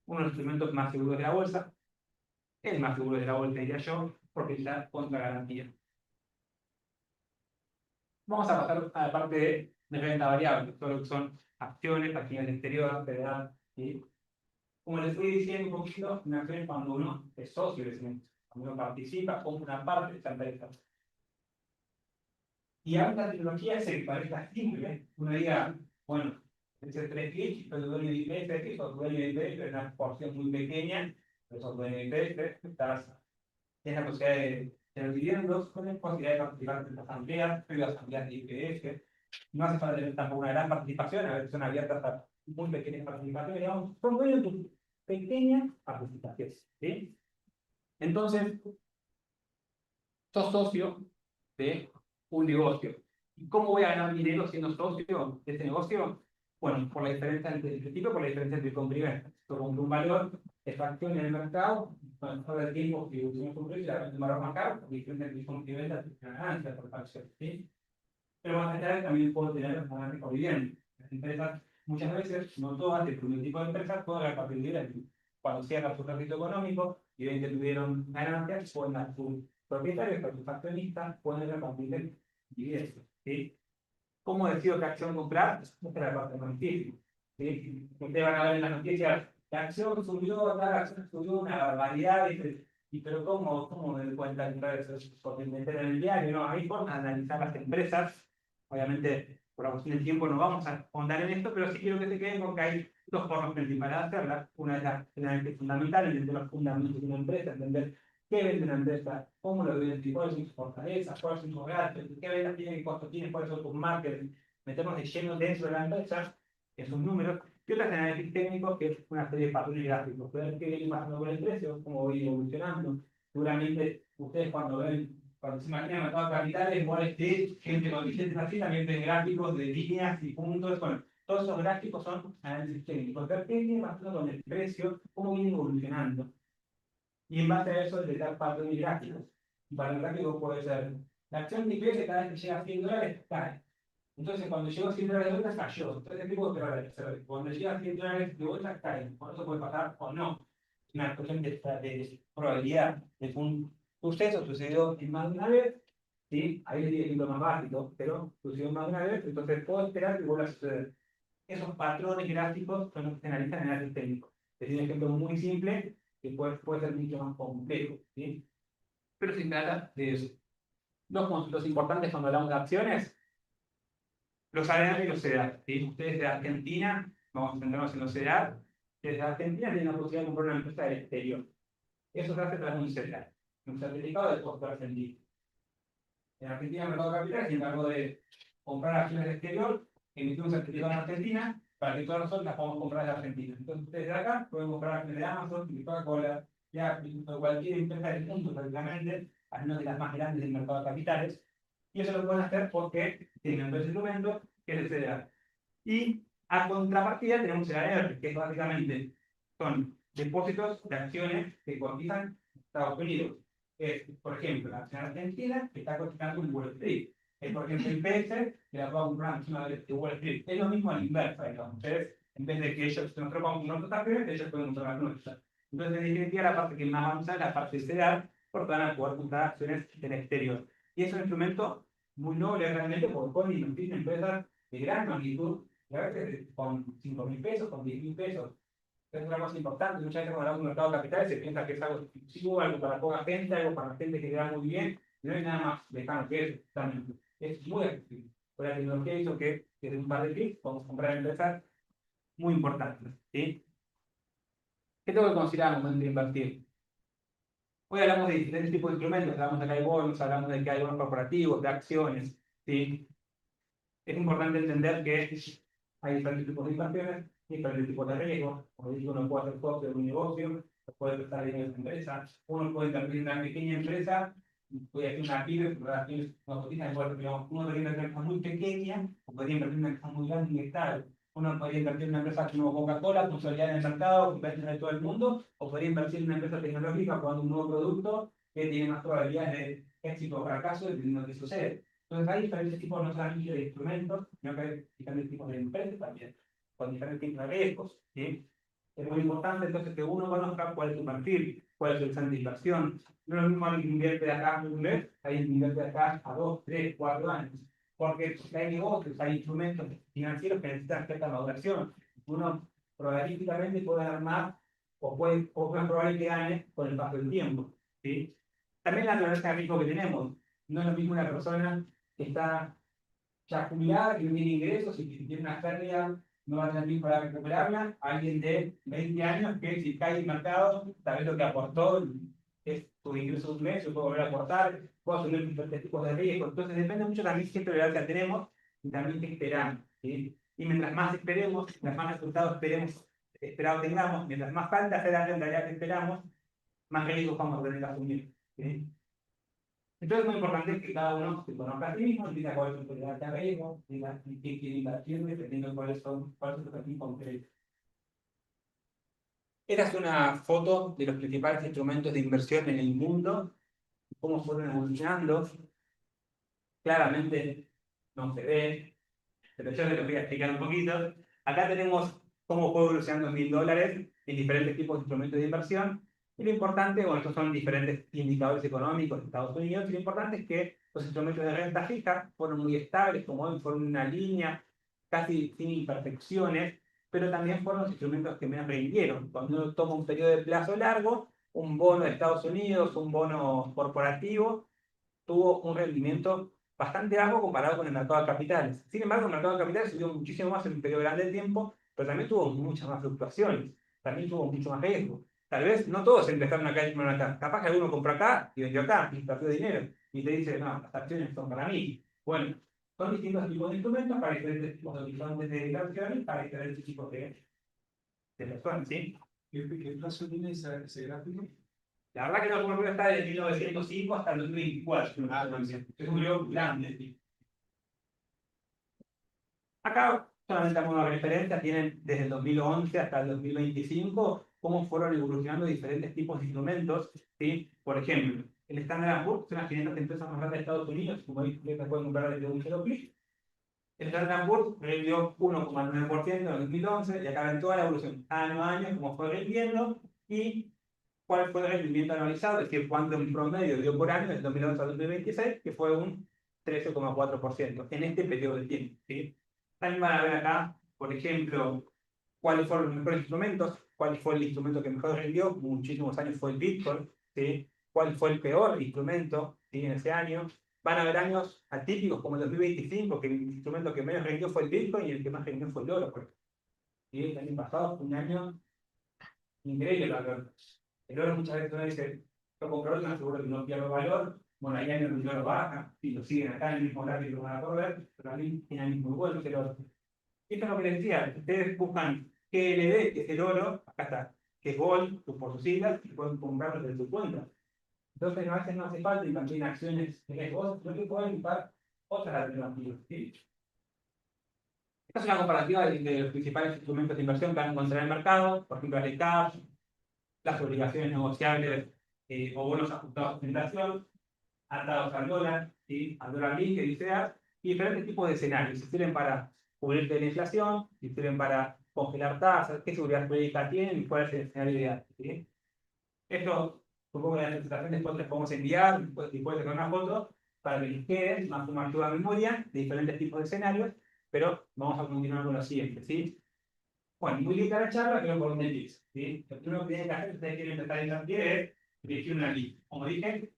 uno de los instrumentos más seguros de la bolsa, el más seguro de la bolsa, diría yo, porque está contra garantía. Vamos a pasar a la parte de renta variable, todo lo que son acciones, acciones de exterior, federal, ¿sí? Como les fui diciendo un poquito, una acción es cuando uno es socio de ese negocio, cuando uno participa, compra una parte de esa empresa. Y aún la tecnología se parezca simple, uno diga, bueno, ese 3 clics, pero dueño de IPS, sos dueño de IPS, es una porción muy pequeña, pero sos dueño de IPS, tienes la posibilidad de tener dividendos, tienes posibilidad de participar en las asambleas, previas asambleas de IPS, no hace falta tener tampoco una gran participación, a veces son abiertas a muy pequeñas participaciones, digamos, son dueños de tus pequeñas participaciones, ¿sí? Entonces, sos socio de un negocio. ¿Y cómo voy a ganar dinero siendo socio de ese negocio? Bueno, por la diferencia entre el principio, por la diferencia entre compra y venta. Yo compro un valor de acción en el mercado, todo el tiempo que usamos un precio, la venta un valor más caro, porque diferencia entre compra y venta es una ganancia por acción, ¿sí? Pero más allá también puedo tener una ganancia por dividendo. Las empresas, muchas veces, no todas, el primer tipo de empresas, pueden repartir dividendos. Cuando cierran su ejercicio económico y ven que tuvieron ganancias, pueden dar sus propietarios, sus accionistas, pueden repartir dividendos, ¿sí? ¿Cómo decido qué acción comprar? Esta es la parte más difícil, ¿sí? Ustedes van a ver en las noticias, la acción subió, la acción subió una barbaridad, y pero ¿cómo me doy cuenta de eso? Porque me entero en el diario, ¿no? Hay formas de analizar las empresas. Obviamente, por la cuestión del tiempo no vamos a ahondar en esto, pero sí quiero que se queden con que hay dos formas principales de hacerla. Una es la fundamental, entender los fundamentos de una empresa, entender qué vende una empresa, cómo lo vende, cuáles son sus fortalezas, cuáles son sus gastos, qué ventas tiene, qué costos tiene, cuáles son sus marketing, meternos de lleno dentro de la empresa, que son números, y otras análisis técnicos, que es una serie de patrones gráficos, ver qué viene pasando con el precio, cómo va evolucionando. Seguramente ustedes cuando se imaginan el mercado de capitales, igual gente con billetes así, también ven gráficos de líneas y puntos. Bueno, todos esos gráficos son análisis técnicos. Ver qué viene pasando con el precio, cómo viene evolucionando. Y en base a eso, detectar patrones gráficos. Y para el gráfico puede ser la acción de IPS cada vez que llega a $100 cae. Entonces, cuando llegó a $100 de vuelta, cayó. Entonces, tipo de dólares. Cuando llega a $100 de vuelta, cae. Por eso puede pasar o no. Una cuestión de probabilidad de un suceso sucedió en más de una vez, ¿sí? Ahí es el ejemplo más básico, pero sucedió más de una vez, entonces puedo esperar que vuelva a suceder. Esos patrones gráficos son los que se analizan en análisis técnico. Es un ejemplo muy simple que puede ser mucho más complejo, ¿sí? Pero se trata de eso. Los conceptos importantes cuando hablamos de acciones, los ADR y los CEDAR, ¿sí? Ustedes de Argentina, vamos a centrarnos en los CEDAR, desde Argentina tienen la posibilidad de comprar una empresa del exterior. Eso se hace a través de un CEDAR, un certificado de costo argentino. En Argentina, el mercado de capitales se encargó de comprar acciones del exterior, emitir un certificado en Argentina, para que todas nosotros las podamos comprar de Argentina. Entonces, ustedes de acá pueden comprar acciones de Amazon, de Coca-Cola, de cualquier empresa del mundo, prácticamente, al menos de las más grandes del mercado de capitales. Y eso lo pueden hacer porque tienen un instrumento que es el CDR. Y a contrapartida tenemos el ADR, que es básicamente son depósitos de acciones que cotizan en Estados Unidos. Es, por ejemplo, la acción argentina que está cotizando en Wall Street. Es, por ejemplo, el PS que la puedo comprar encima de Wall Street. Es lo mismo a la inversa, digamos. Ustedes, en vez de que nosotros vamos a comprar nuestras acciones, ellos pueden comprar las nuestras. Entonces, en definitiva, la parte que más avanza es la parte de CDR, porque van a poder comprar acciones del exterior. Y es un instrumento muy noble realmente, porque pueden invertir en empresas de gran magnitud, y a veces con 5.000 pesos, con 10.000 pesos. Es una cosa importante. Muchas veces cuando hablamos de un mercado de capitales se piensa que es algo exclusivo, algo para poca gente, algo para la gente que le muy bien. No hay nada más lejano que eso. También. Es muy accesible. Por la tecnología hizo que desde un par de clics podemos comprar empresas muy importantes. ¿Sí? ¿Qué tengo que considerar al momento de invertir? Hoy hablamos de diferentes tipos de instrumentos. Hablamos de que hay bonos, hablamos de que hay bonos corporativos, de acciones. ¿Sí? Es importante entender que hay diferentes tipos de inversiones, diferentes tipos de riesgos. Como digo, uno puede hacer socio de un negocio, puede prestar dinero a esa empresa, uno puede invertir en una pequeña empresa, puede hacer una pyme, una cotizan, uno podría invertir en una empresa muy pequeña, o podría invertir en una empresa muy grande y estable. Uno podría invertir en una empresa como Coca-Cola, consolidada en el mercado, que en todo el mundo, o podría invertir en una empresa tecnológica jugando un nuevo producto que tiene más probabilidades de éxito o fracaso dependiendo de lo que sucede. Entonces hay diferentes tipos, no solamente de instrumentos, sino que hay diferentes tipos de empresas también, con diferentes tipos de riesgos. ¿Sí? Es muy importante entonces que uno conozca cuál es su perfil, cuál es su horizonte de inversión. No es lo mismo alguien que invierte de acá a un mes, alguien que invierte de acá a 2, 3, 4 años. Porque hay negocios, hay instrumentos financieros que necesitan cierta maduración. Uno probabilísticamente puede ganar más o es más probable que gane con el paso del tiempo. ¿Sí? También la tolerancia de riesgo que tenemos. No es lo mismo una persona que está ya jubilada, que no tiene ingresos y que si tiene una pérdida no va a tener tiempo para recuperarla. Alguien de 20 años que si cae el mercado, tal vez lo que aportó es su ingreso de un mes, yo puedo volver a aportar, puedo asumir diferentes tipos de riesgos. Entonces depende mucho también qué tolerancia tenemos y también qué esperamos. ¿Sí? Y mientras más esperemos, mientras más resultados esperados tengamos, mientras más falta hacer la realidad que esperamos, más riesgos vamos a tener que asumir. ¿Sí? Entonces es muy importante que cada uno se conozca a sí mismo, diga cuál es su tolerancia a riesgo, diga qué quiere invertir, dependiendo de cuáles son los objetivos concretos. Esta es una foto de los principales instrumentos de inversión en el mundo, cómo fueron evolucionando. Claramente no se ve, pero yo les voy a explicar un poquito. Acá tenemos cómo fue evolucionando $1.000 en diferentes tipos de instrumentos de inversión. Y lo importante, bueno, estos son diferentes indicadores económicos de Estados Unidos, y lo importante es que los instrumentos de renta fija fueron muy estables, como hoy fueron una línea casi sin imperfecciones, pero también fueron los instrumentos que menos rindieron. Cuando uno toma un periodo de plazo largo, un bono de Estados Unidos, un bono corporativo, tuvo un rendimiento bastante bajo comparado con el mercado de capitales. Sin embargo, el mercado de capitales subió muchísimo más en un periodo grande de tiempo, pero también tuvo muchas más fluctuaciones, también tuvo mucho más riesgo. Tal vez no todos empezaron acá y fueron acá. Capaz que alguno compró acá y vendió acá y perdió dinero. Y te dice, no, las acciones son para mí. Bueno, son distintos tipos de instrumentos para diferentes tipos de horizontes de inversiones, para diferentes tipos de personas, ¿sí? ¿Qué plazo tiene ese gráfico? La verdad que no recuerdo está desde 1905 hasta el 2024. Es un periodo grande. Acá, solamente a modo de referencia, tienen desde el 2011 hasta el 2025 cómo fueron evolucionando diferentes tipos de instrumentos. ¿Sí? Por ejemplo, el Standard & Poor's, son las 500 empresas más grandes de Estados Unidos, como ustedes pueden comprar desde un solo clic. El Standard & Poor's rindió 1,9% en el 2011 y acá ven toda la evolución año a año, como fue rindiendo, y cuál fue el rendimiento anualizado, es decir, cuánto en promedio dio por año del 2011 al 2026, que fue un 13,4% en este periodo de tiempo, ¿sí? También van a ver acá, por ejemplo, cuáles fueron los mejores instrumentos, cuál fue el instrumento que mejor rindió, muchísimos años fue el Bitcoin, ¿sí? Cuál fue el peor instrumento, ¿sí? En ese año. Van a haber años atípicos como el 2025, que el instrumento que menos rindió fue el Bitcoin y el que más rindió fue el oro. ¿Sí? El año pasado fue un año increíble para el oro. El oro muchas veces uno dice, yo compro oro, seguro que no pierdo valor. Bueno, hay años donde el oro baja, y lo siguen acá en el mismo horario que lo van a correr, pero también tiene años muy buenos el oro. Esto es lo que les decía, ustedes buscan GLD, que es el oro, acá está, que es Gold, por sus siglas, y pueden comprarlo desde su cuenta. Entonces, a veces no hace falta invertir en acciones de riesgos, sino que pueden buscar otras alternativas, ¿sí? Esta es una comparativa de los principales instrumentos de inversión que van a encontrar en el mercado, por ejemplo, el cash, las obligaciones negociables o bonos ajustados a inflación, atados al dólar, ¿sí? Al dólar link, que dice y diferentes tipos de escenarios. Si sirven para cubrirte de la inflación, si sirven para congelar tasas, qué seguridad jurídica tienen y cuál es el escenario ideal, ¿sí? Esto, supongo que la presentación después les podemos enviar, después de con una foto, para que les quede más toda memoria de diferentes tipos de escenarios, pero vamos a continuar con lo siguiente, ¿sí? Bueno, muy linda la charla, pero por dónde empieza, ¿sí? Lo primero que tienen que hacer, si ustedes quieren empezar a invertir, es elegir una lista. Como dije,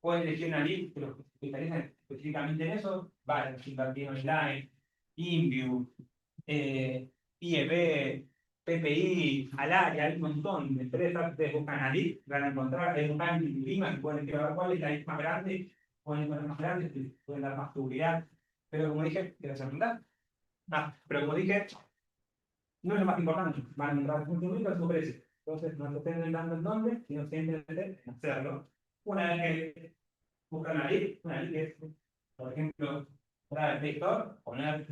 pueden elegir una lista, pero si interesan específicamente en eso, vale, invertir online, Inview, IEP, PPI, Alaria, hay un montón de empresas. Ustedes buscan allí, van a encontrar, hay un ranking de clima que pueden ver cuál es la lista más grande, pueden encontrar más grandes, que pueden dar más seguridad. Pero como dije, ¿quieres preguntar? Pero como dije, no es lo más importante, van a encontrar un instrumento a su precio. Entonces, no se estén dando el nombre, sino simplemente en hacerlo. Una vez que buscan una lista que es, por ejemplo, para el lector, poner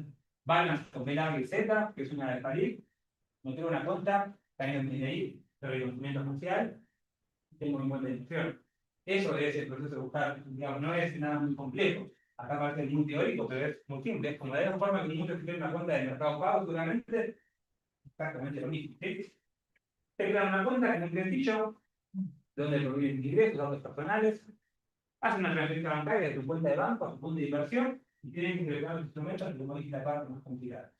Binance con Z, que es una de París, meter una cuenta, también en ahí, pero el reconocimiento social, tengo un buen de inversión. Eso es el proceso de buscar, digamos, no es nada muy complejo. Acá parece muy teórico, pero es muy simple. Es como de la forma que muchos tienen una cuenta de mercado pago, seguramente, exactamente lo mismo. ¿Sí? Te crean una cuenta que es muy sencillo, donde provienen ingresos, datos personales, hacen una transferencia bancaria de tu cuenta de banco a tu fondo de inversión y tienen que agregar los instrumentos que como dije la parte más complicada.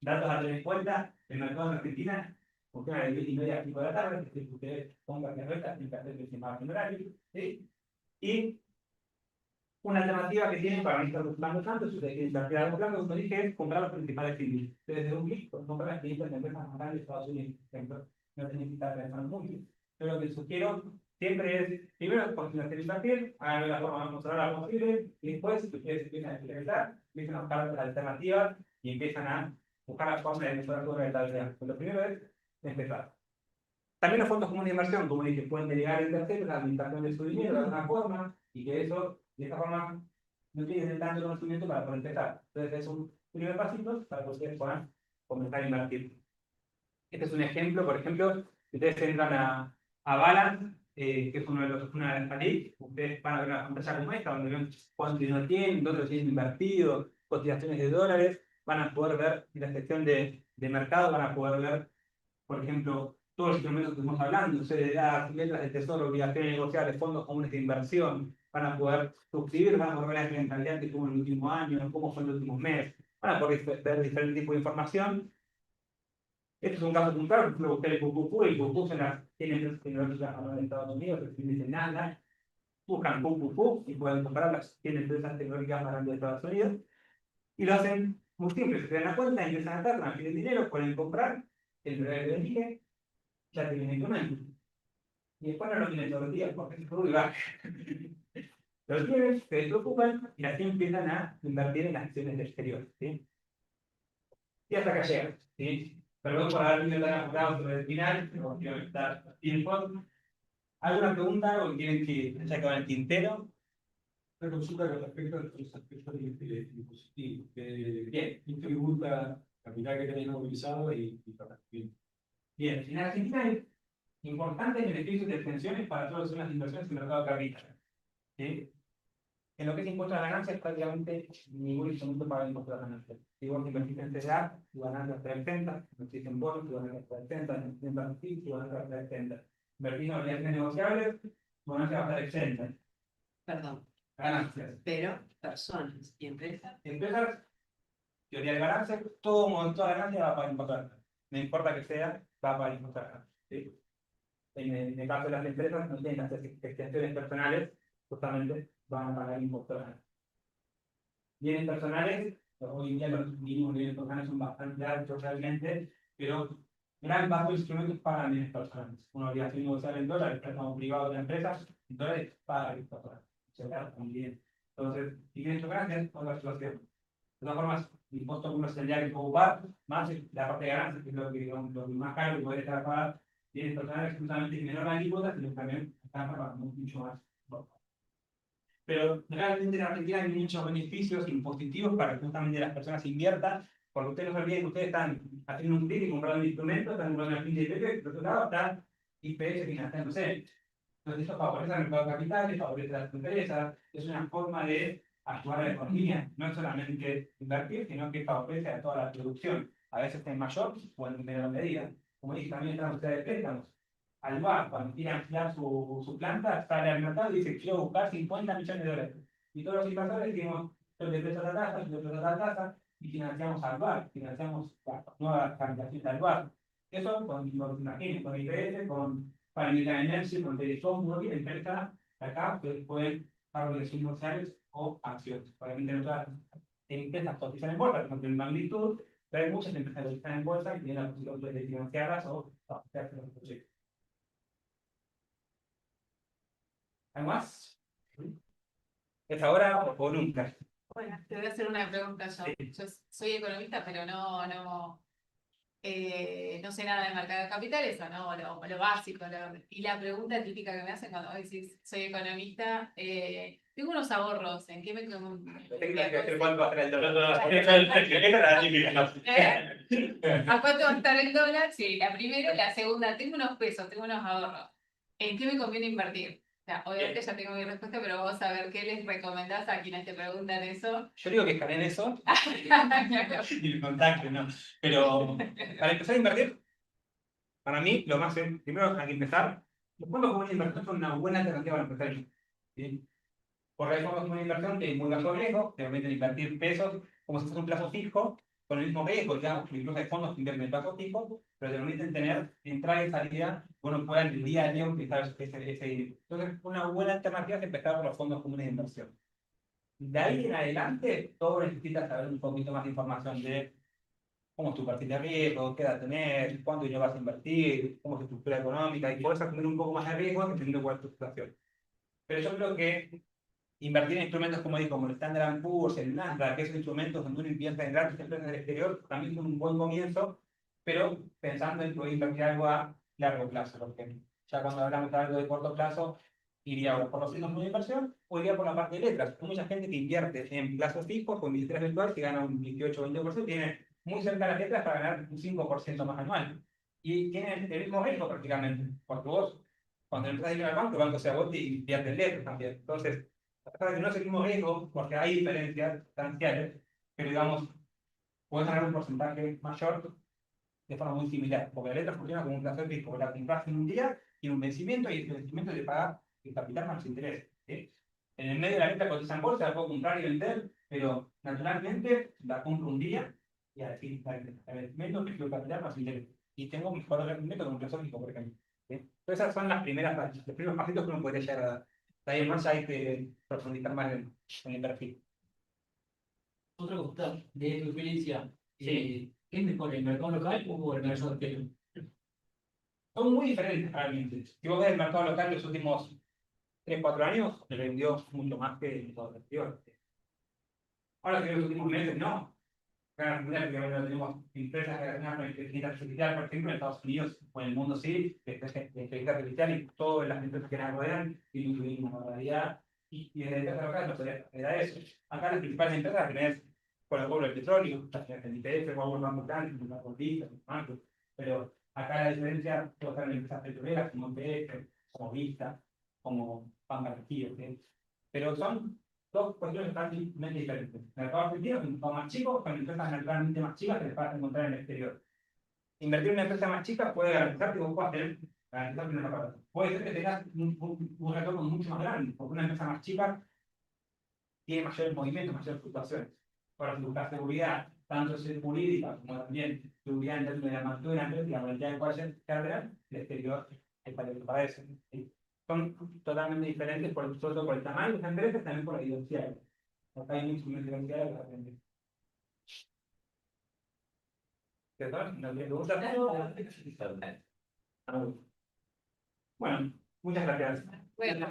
Datos a tener en cuenta, el mercado en Argentina funciona de 10:30 a 5 de la tarde, es decir, que ustedes pongan que resta, tienen que hacer que se marque en horario, ¿sí? Y una alternativa que tienen para no estar buscando tanto, si ustedes quieren invertir a largo plazo, como dije, es comprar los principales índices. Ustedes desde un clic pueden comprar las 500 empresas más grandes de Estados Unidos, por ejemplo, no tienen que estar pensando mucho. Pero lo que sugiero siempre es, primero, cuando se quieren invertir, hagan de la forma más conservadora posible, y después, si ustedes empiezan a experimentar, empiezan a buscar las alternativas y empiezan a buscar la forma de mejorar su rentabilidad. Lo primero es empezar. También los fondos comunes de inversión, como dije, pueden delegar en terceros la administración de su dinero de alguna forma, y que eso, de esta forma, no tienen tanto conocimiento para poder empezar. Entonces, es un primer pasito para que ustedes puedan comenzar a invertir. Este es un ejemplo, por ejemplo, si ustedes entran a Balance, que es una de las paredes, ustedes van a ver una pantalla como esta, donde ven cuánto dinero tienen, dónde lo tienen invertido, cotizaciones de dólares, van a poder ver en la sección de mercado, van a poder ver, por ejemplo, todos los instrumentos que estamos hablando, CDA, letras de tesoro, obligaciones negociables, fondos comunes de inversión, van a poder suscribir, van a poder ver la rentabilidad que tuvo en el último año, cómo fue en el último mes, van a poder ver diferentes tipos de información. Este es un caso puntual, por ejemplo, busqué el QQQ, y QQQ tiene empresas tecnológicas en Estados Unidos, que dicen nada, buscan QQQ y pueden compararlas, tienen empresas tecnológicas más grandes de Estados Unidos, y lo hacen muy simple, se crean la cuenta, empiezan a estar, transfieren dinero, pueden comprar, el horario que les dije, ya tienen el instrumento. Y después no lo tienen todos los días, porque es todo y baja. Los tienen, se despreocupan, y así empiezan a invertir en las acciones del exterior, ¿sí? Y hasta acá llegan, ¿sí? Perdón por haber venido tan apurado sobre el final, pero quiero estar tiempo. ¿Alguna pregunta o quieren que se acabe el tintero? Una consulta con respecto a los aspectos impositivos. Bien. Tributa capital que tenéis movilizado y bien. Bien, en Argentina hay importantes beneficios de extensiones para todas las zonas de inversiones en el mercado de capital. ¿Sí? En lo que se encuentra la ganancia, prácticamente ningún instrumento para el impuesto a la ganancia. Si vos invertís en CDA, tu ganancia está exenta, invertís en bonos, tu ganancia está exenta, en participación, tu ganancia está exenta. invertir en obligaciones negociables, tu ganancia va a estar exenta. Perdón, Ganancias. pero personas y empresas. Empresas, teoría de ganancias, toda ganancia va a pagar impuesto a la renta. No importa que sea, va a pagar impuesto a la renta. ¿Sí? En el caso de las empresas, no tienen que hacer extensiones personales, justamente van a pagar impuesto a la renta. Bienes personales, hoy en día los mínimos bienes personales son bastante altos realmente, pero gran parte de los instrumentos pagan bienes personales. Una obligación negociable en dólares, préstamo privado de la empresa, en dólares paga bienes personales. También. Entonces, si tienes ganancias, otra situación. De todas formas, el impuesto que uno tendría que ocupar, más la parte de ganancias, que es lo que más caro que puede estar a pagar, bienes personales justamente menor la alícuota, sino también están pagando mucho más. Pero realmente en Argentina hay muchos beneficios impositivos para que justamente las personas inviertan, porque ustedes no se olviden que ustedes están haciendo un clic y comprando un instrumento, están comprando una pinche de IPF, y por otro lado está IPS financiándose. Entonces eso favorece al mercado de capitales, favorece a las empresas, es una forma de actuar a la economía, no es solamente invertir, sino que favorece a toda la producción, a veces en mayor o en menor medida. Como dije, también están ustedes de préstamos. Alvar, cuando quiere ampliar su planta, sale al mercado y dice, quiero buscar 50 millones de dólares. Y todos los inversores decimos, yo te presto la tasa, yo te presto la tasa, y financiamos Alvar, financiamos la nueva capitalización de Alvar. Eso con imagínense, con IPS, con Panamerican Energy, con Telecom, uno tiene empresas acá que pueden pagar obligaciones sociales o acciones. Obviamente no todas las empresas cotizan en bolsa, no tienen magnitud, pero hay muchas empresas que cotizan en bolsa y tienen la posibilidad de financiarlas o hacerse los proyectos. ¿Algo más? ¿Es ahora o nunca? Bueno, te voy a hacer una pregunta yo. Yo soy economista, pero no sé nada de mercado de capitales, o no, lo básico. Y la pregunta típica que me hacen cuando decís soy economista, tengo unos ahorros, ¿en qué me Tengo que hacer cuánto va a estar el dólar. ¿A cuánto va a estar el dólar? Sí, la primera y la segunda, tengo unos pesos, tengo unos ahorros. ¿En qué me conviene invertir? O sea, obviamente ya tengo mi respuesta, pero vamos a ver qué les recomendás a quienes te preguntan eso. Yo digo que escaneen eso y me contacten, ¿no? Pero para empezar a invertir, para mí, lo más primero hay que empezar, los fondos comunes de inversión son una buena alternativa para empezar. ¿Sí? Porque hay fondos comunes de inversión que es muy bajo riesgo, te permiten invertir pesos como si fuese un plazo fijo, con el mismo riesgo, digamos, incluso hay fondos que invierten en plazo fijo, pero te permiten tener entrada y salida, uno pueda en el día a día utilizar ese dinero. Entonces, una buena alternativa es empezar por los fondos comunes de inversión. De ahí en adelante, todo necesitas saber un poquito más de información de cómo es tu perfil de riesgo, qué edad tenés, cuánto dinero vas a invertir, cómo es tu estructura económica, y podés asumir un poco más de riesgo dependiendo cuál es tu situación. Pero yo creo que invertir en instrumentos como el Standard & Poor's, el Nasdaq, que esos instrumentos donde uno invierte en grandes empresas del exterior, también son un buen comienzo, pero pensando en poder invertir algo a largo plazo, porque ya cuando hablamos de algo de corto plazo, iría por los fondos de inversión o iría por la parte de letras. Hay mucha gente que invierte en plazos fijos con billeteras virtuales que gana un 18 o 20%, tiene muy cerca de las letras para ganar un 5% más anual. Y tienen el mismo riesgo prácticamente, porque vos, cuando entras dinero al banco, el banco se agota y invierte en letras también. Entonces, no es el mismo riesgo, porque hay diferencias sustanciales, pero digamos, puedes ganar un porcentaje mayor de forma muy similar, porque la letra funciona como un plazo fijo, la compras en un día, tiene un vencimiento y ese vencimiento te paga el capital más interés. ¿Sí? En el medio de la letra cotiza en bolsa, la puedo comprar y vender, pero naturalmente la compro un día y al fin el vencimiento me el capital más interés. Y tengo un mejor rendimiento con un plazo fijo, por ejemplo. ¿Sí? Entonces esas son los primeros pasitos que uno podría llegar a dar. De ahí en más hay que profundizar más en el perfil. Otra cosa, de tu experiencia, Sí. ¿qué es mejor, el mercado local o el mercado exterior? Son muy diferentes realmente. Si vos ves el mercado local los últimos 3, 4 años, le vendió mucho más que el mercado exterior. Ahora que en los últimos meses no. Acá en Argentina no tenemos empresas relacionadas con inteligencia artificial, por ejemplo, en Estados Unidos o en el mundo sí, de inteligencia artificial y todas las empresas que nos rodean tienen una barbaridad. Y desde el tercer local era eso. Acá las principales empresas tenés por el pueblo del petróleo, tenés el IPF, World Bank Plan, una bolita, un banco. Pero acá la diferencia puede estar en empresas petroleras como IPF, como Vista, como Banca Energía. ¿Sí? Pero son dos cuestiones totalmente diferentes. El mercado argentino es un mercado más chico, con empresas naturalmente más chicas que les vas a encontrar en el exterior. Invertir en una empresa más chica puede garantizar que vos puedas tener garantizar que no lo pagas. Puede ser que tengas un retorno mucho más grande, porque una empresa más chica tiene mayores movimientos, mayores fluctuaciones. Ahora, si buscas seguridad, tanto jurídica como también seguridad en términos de la magnitud de la empresa y la voluntad de cualquier carrera, el exterior es para eso. ¿Sí? Son totalmente diferentes, sobre todo por el tamaño de las empresas, también por la diversidad. Acá hay mucho más diversidad de las empresas. ¿No tiene preguntas? Bueno, muchas gracias. Bueno.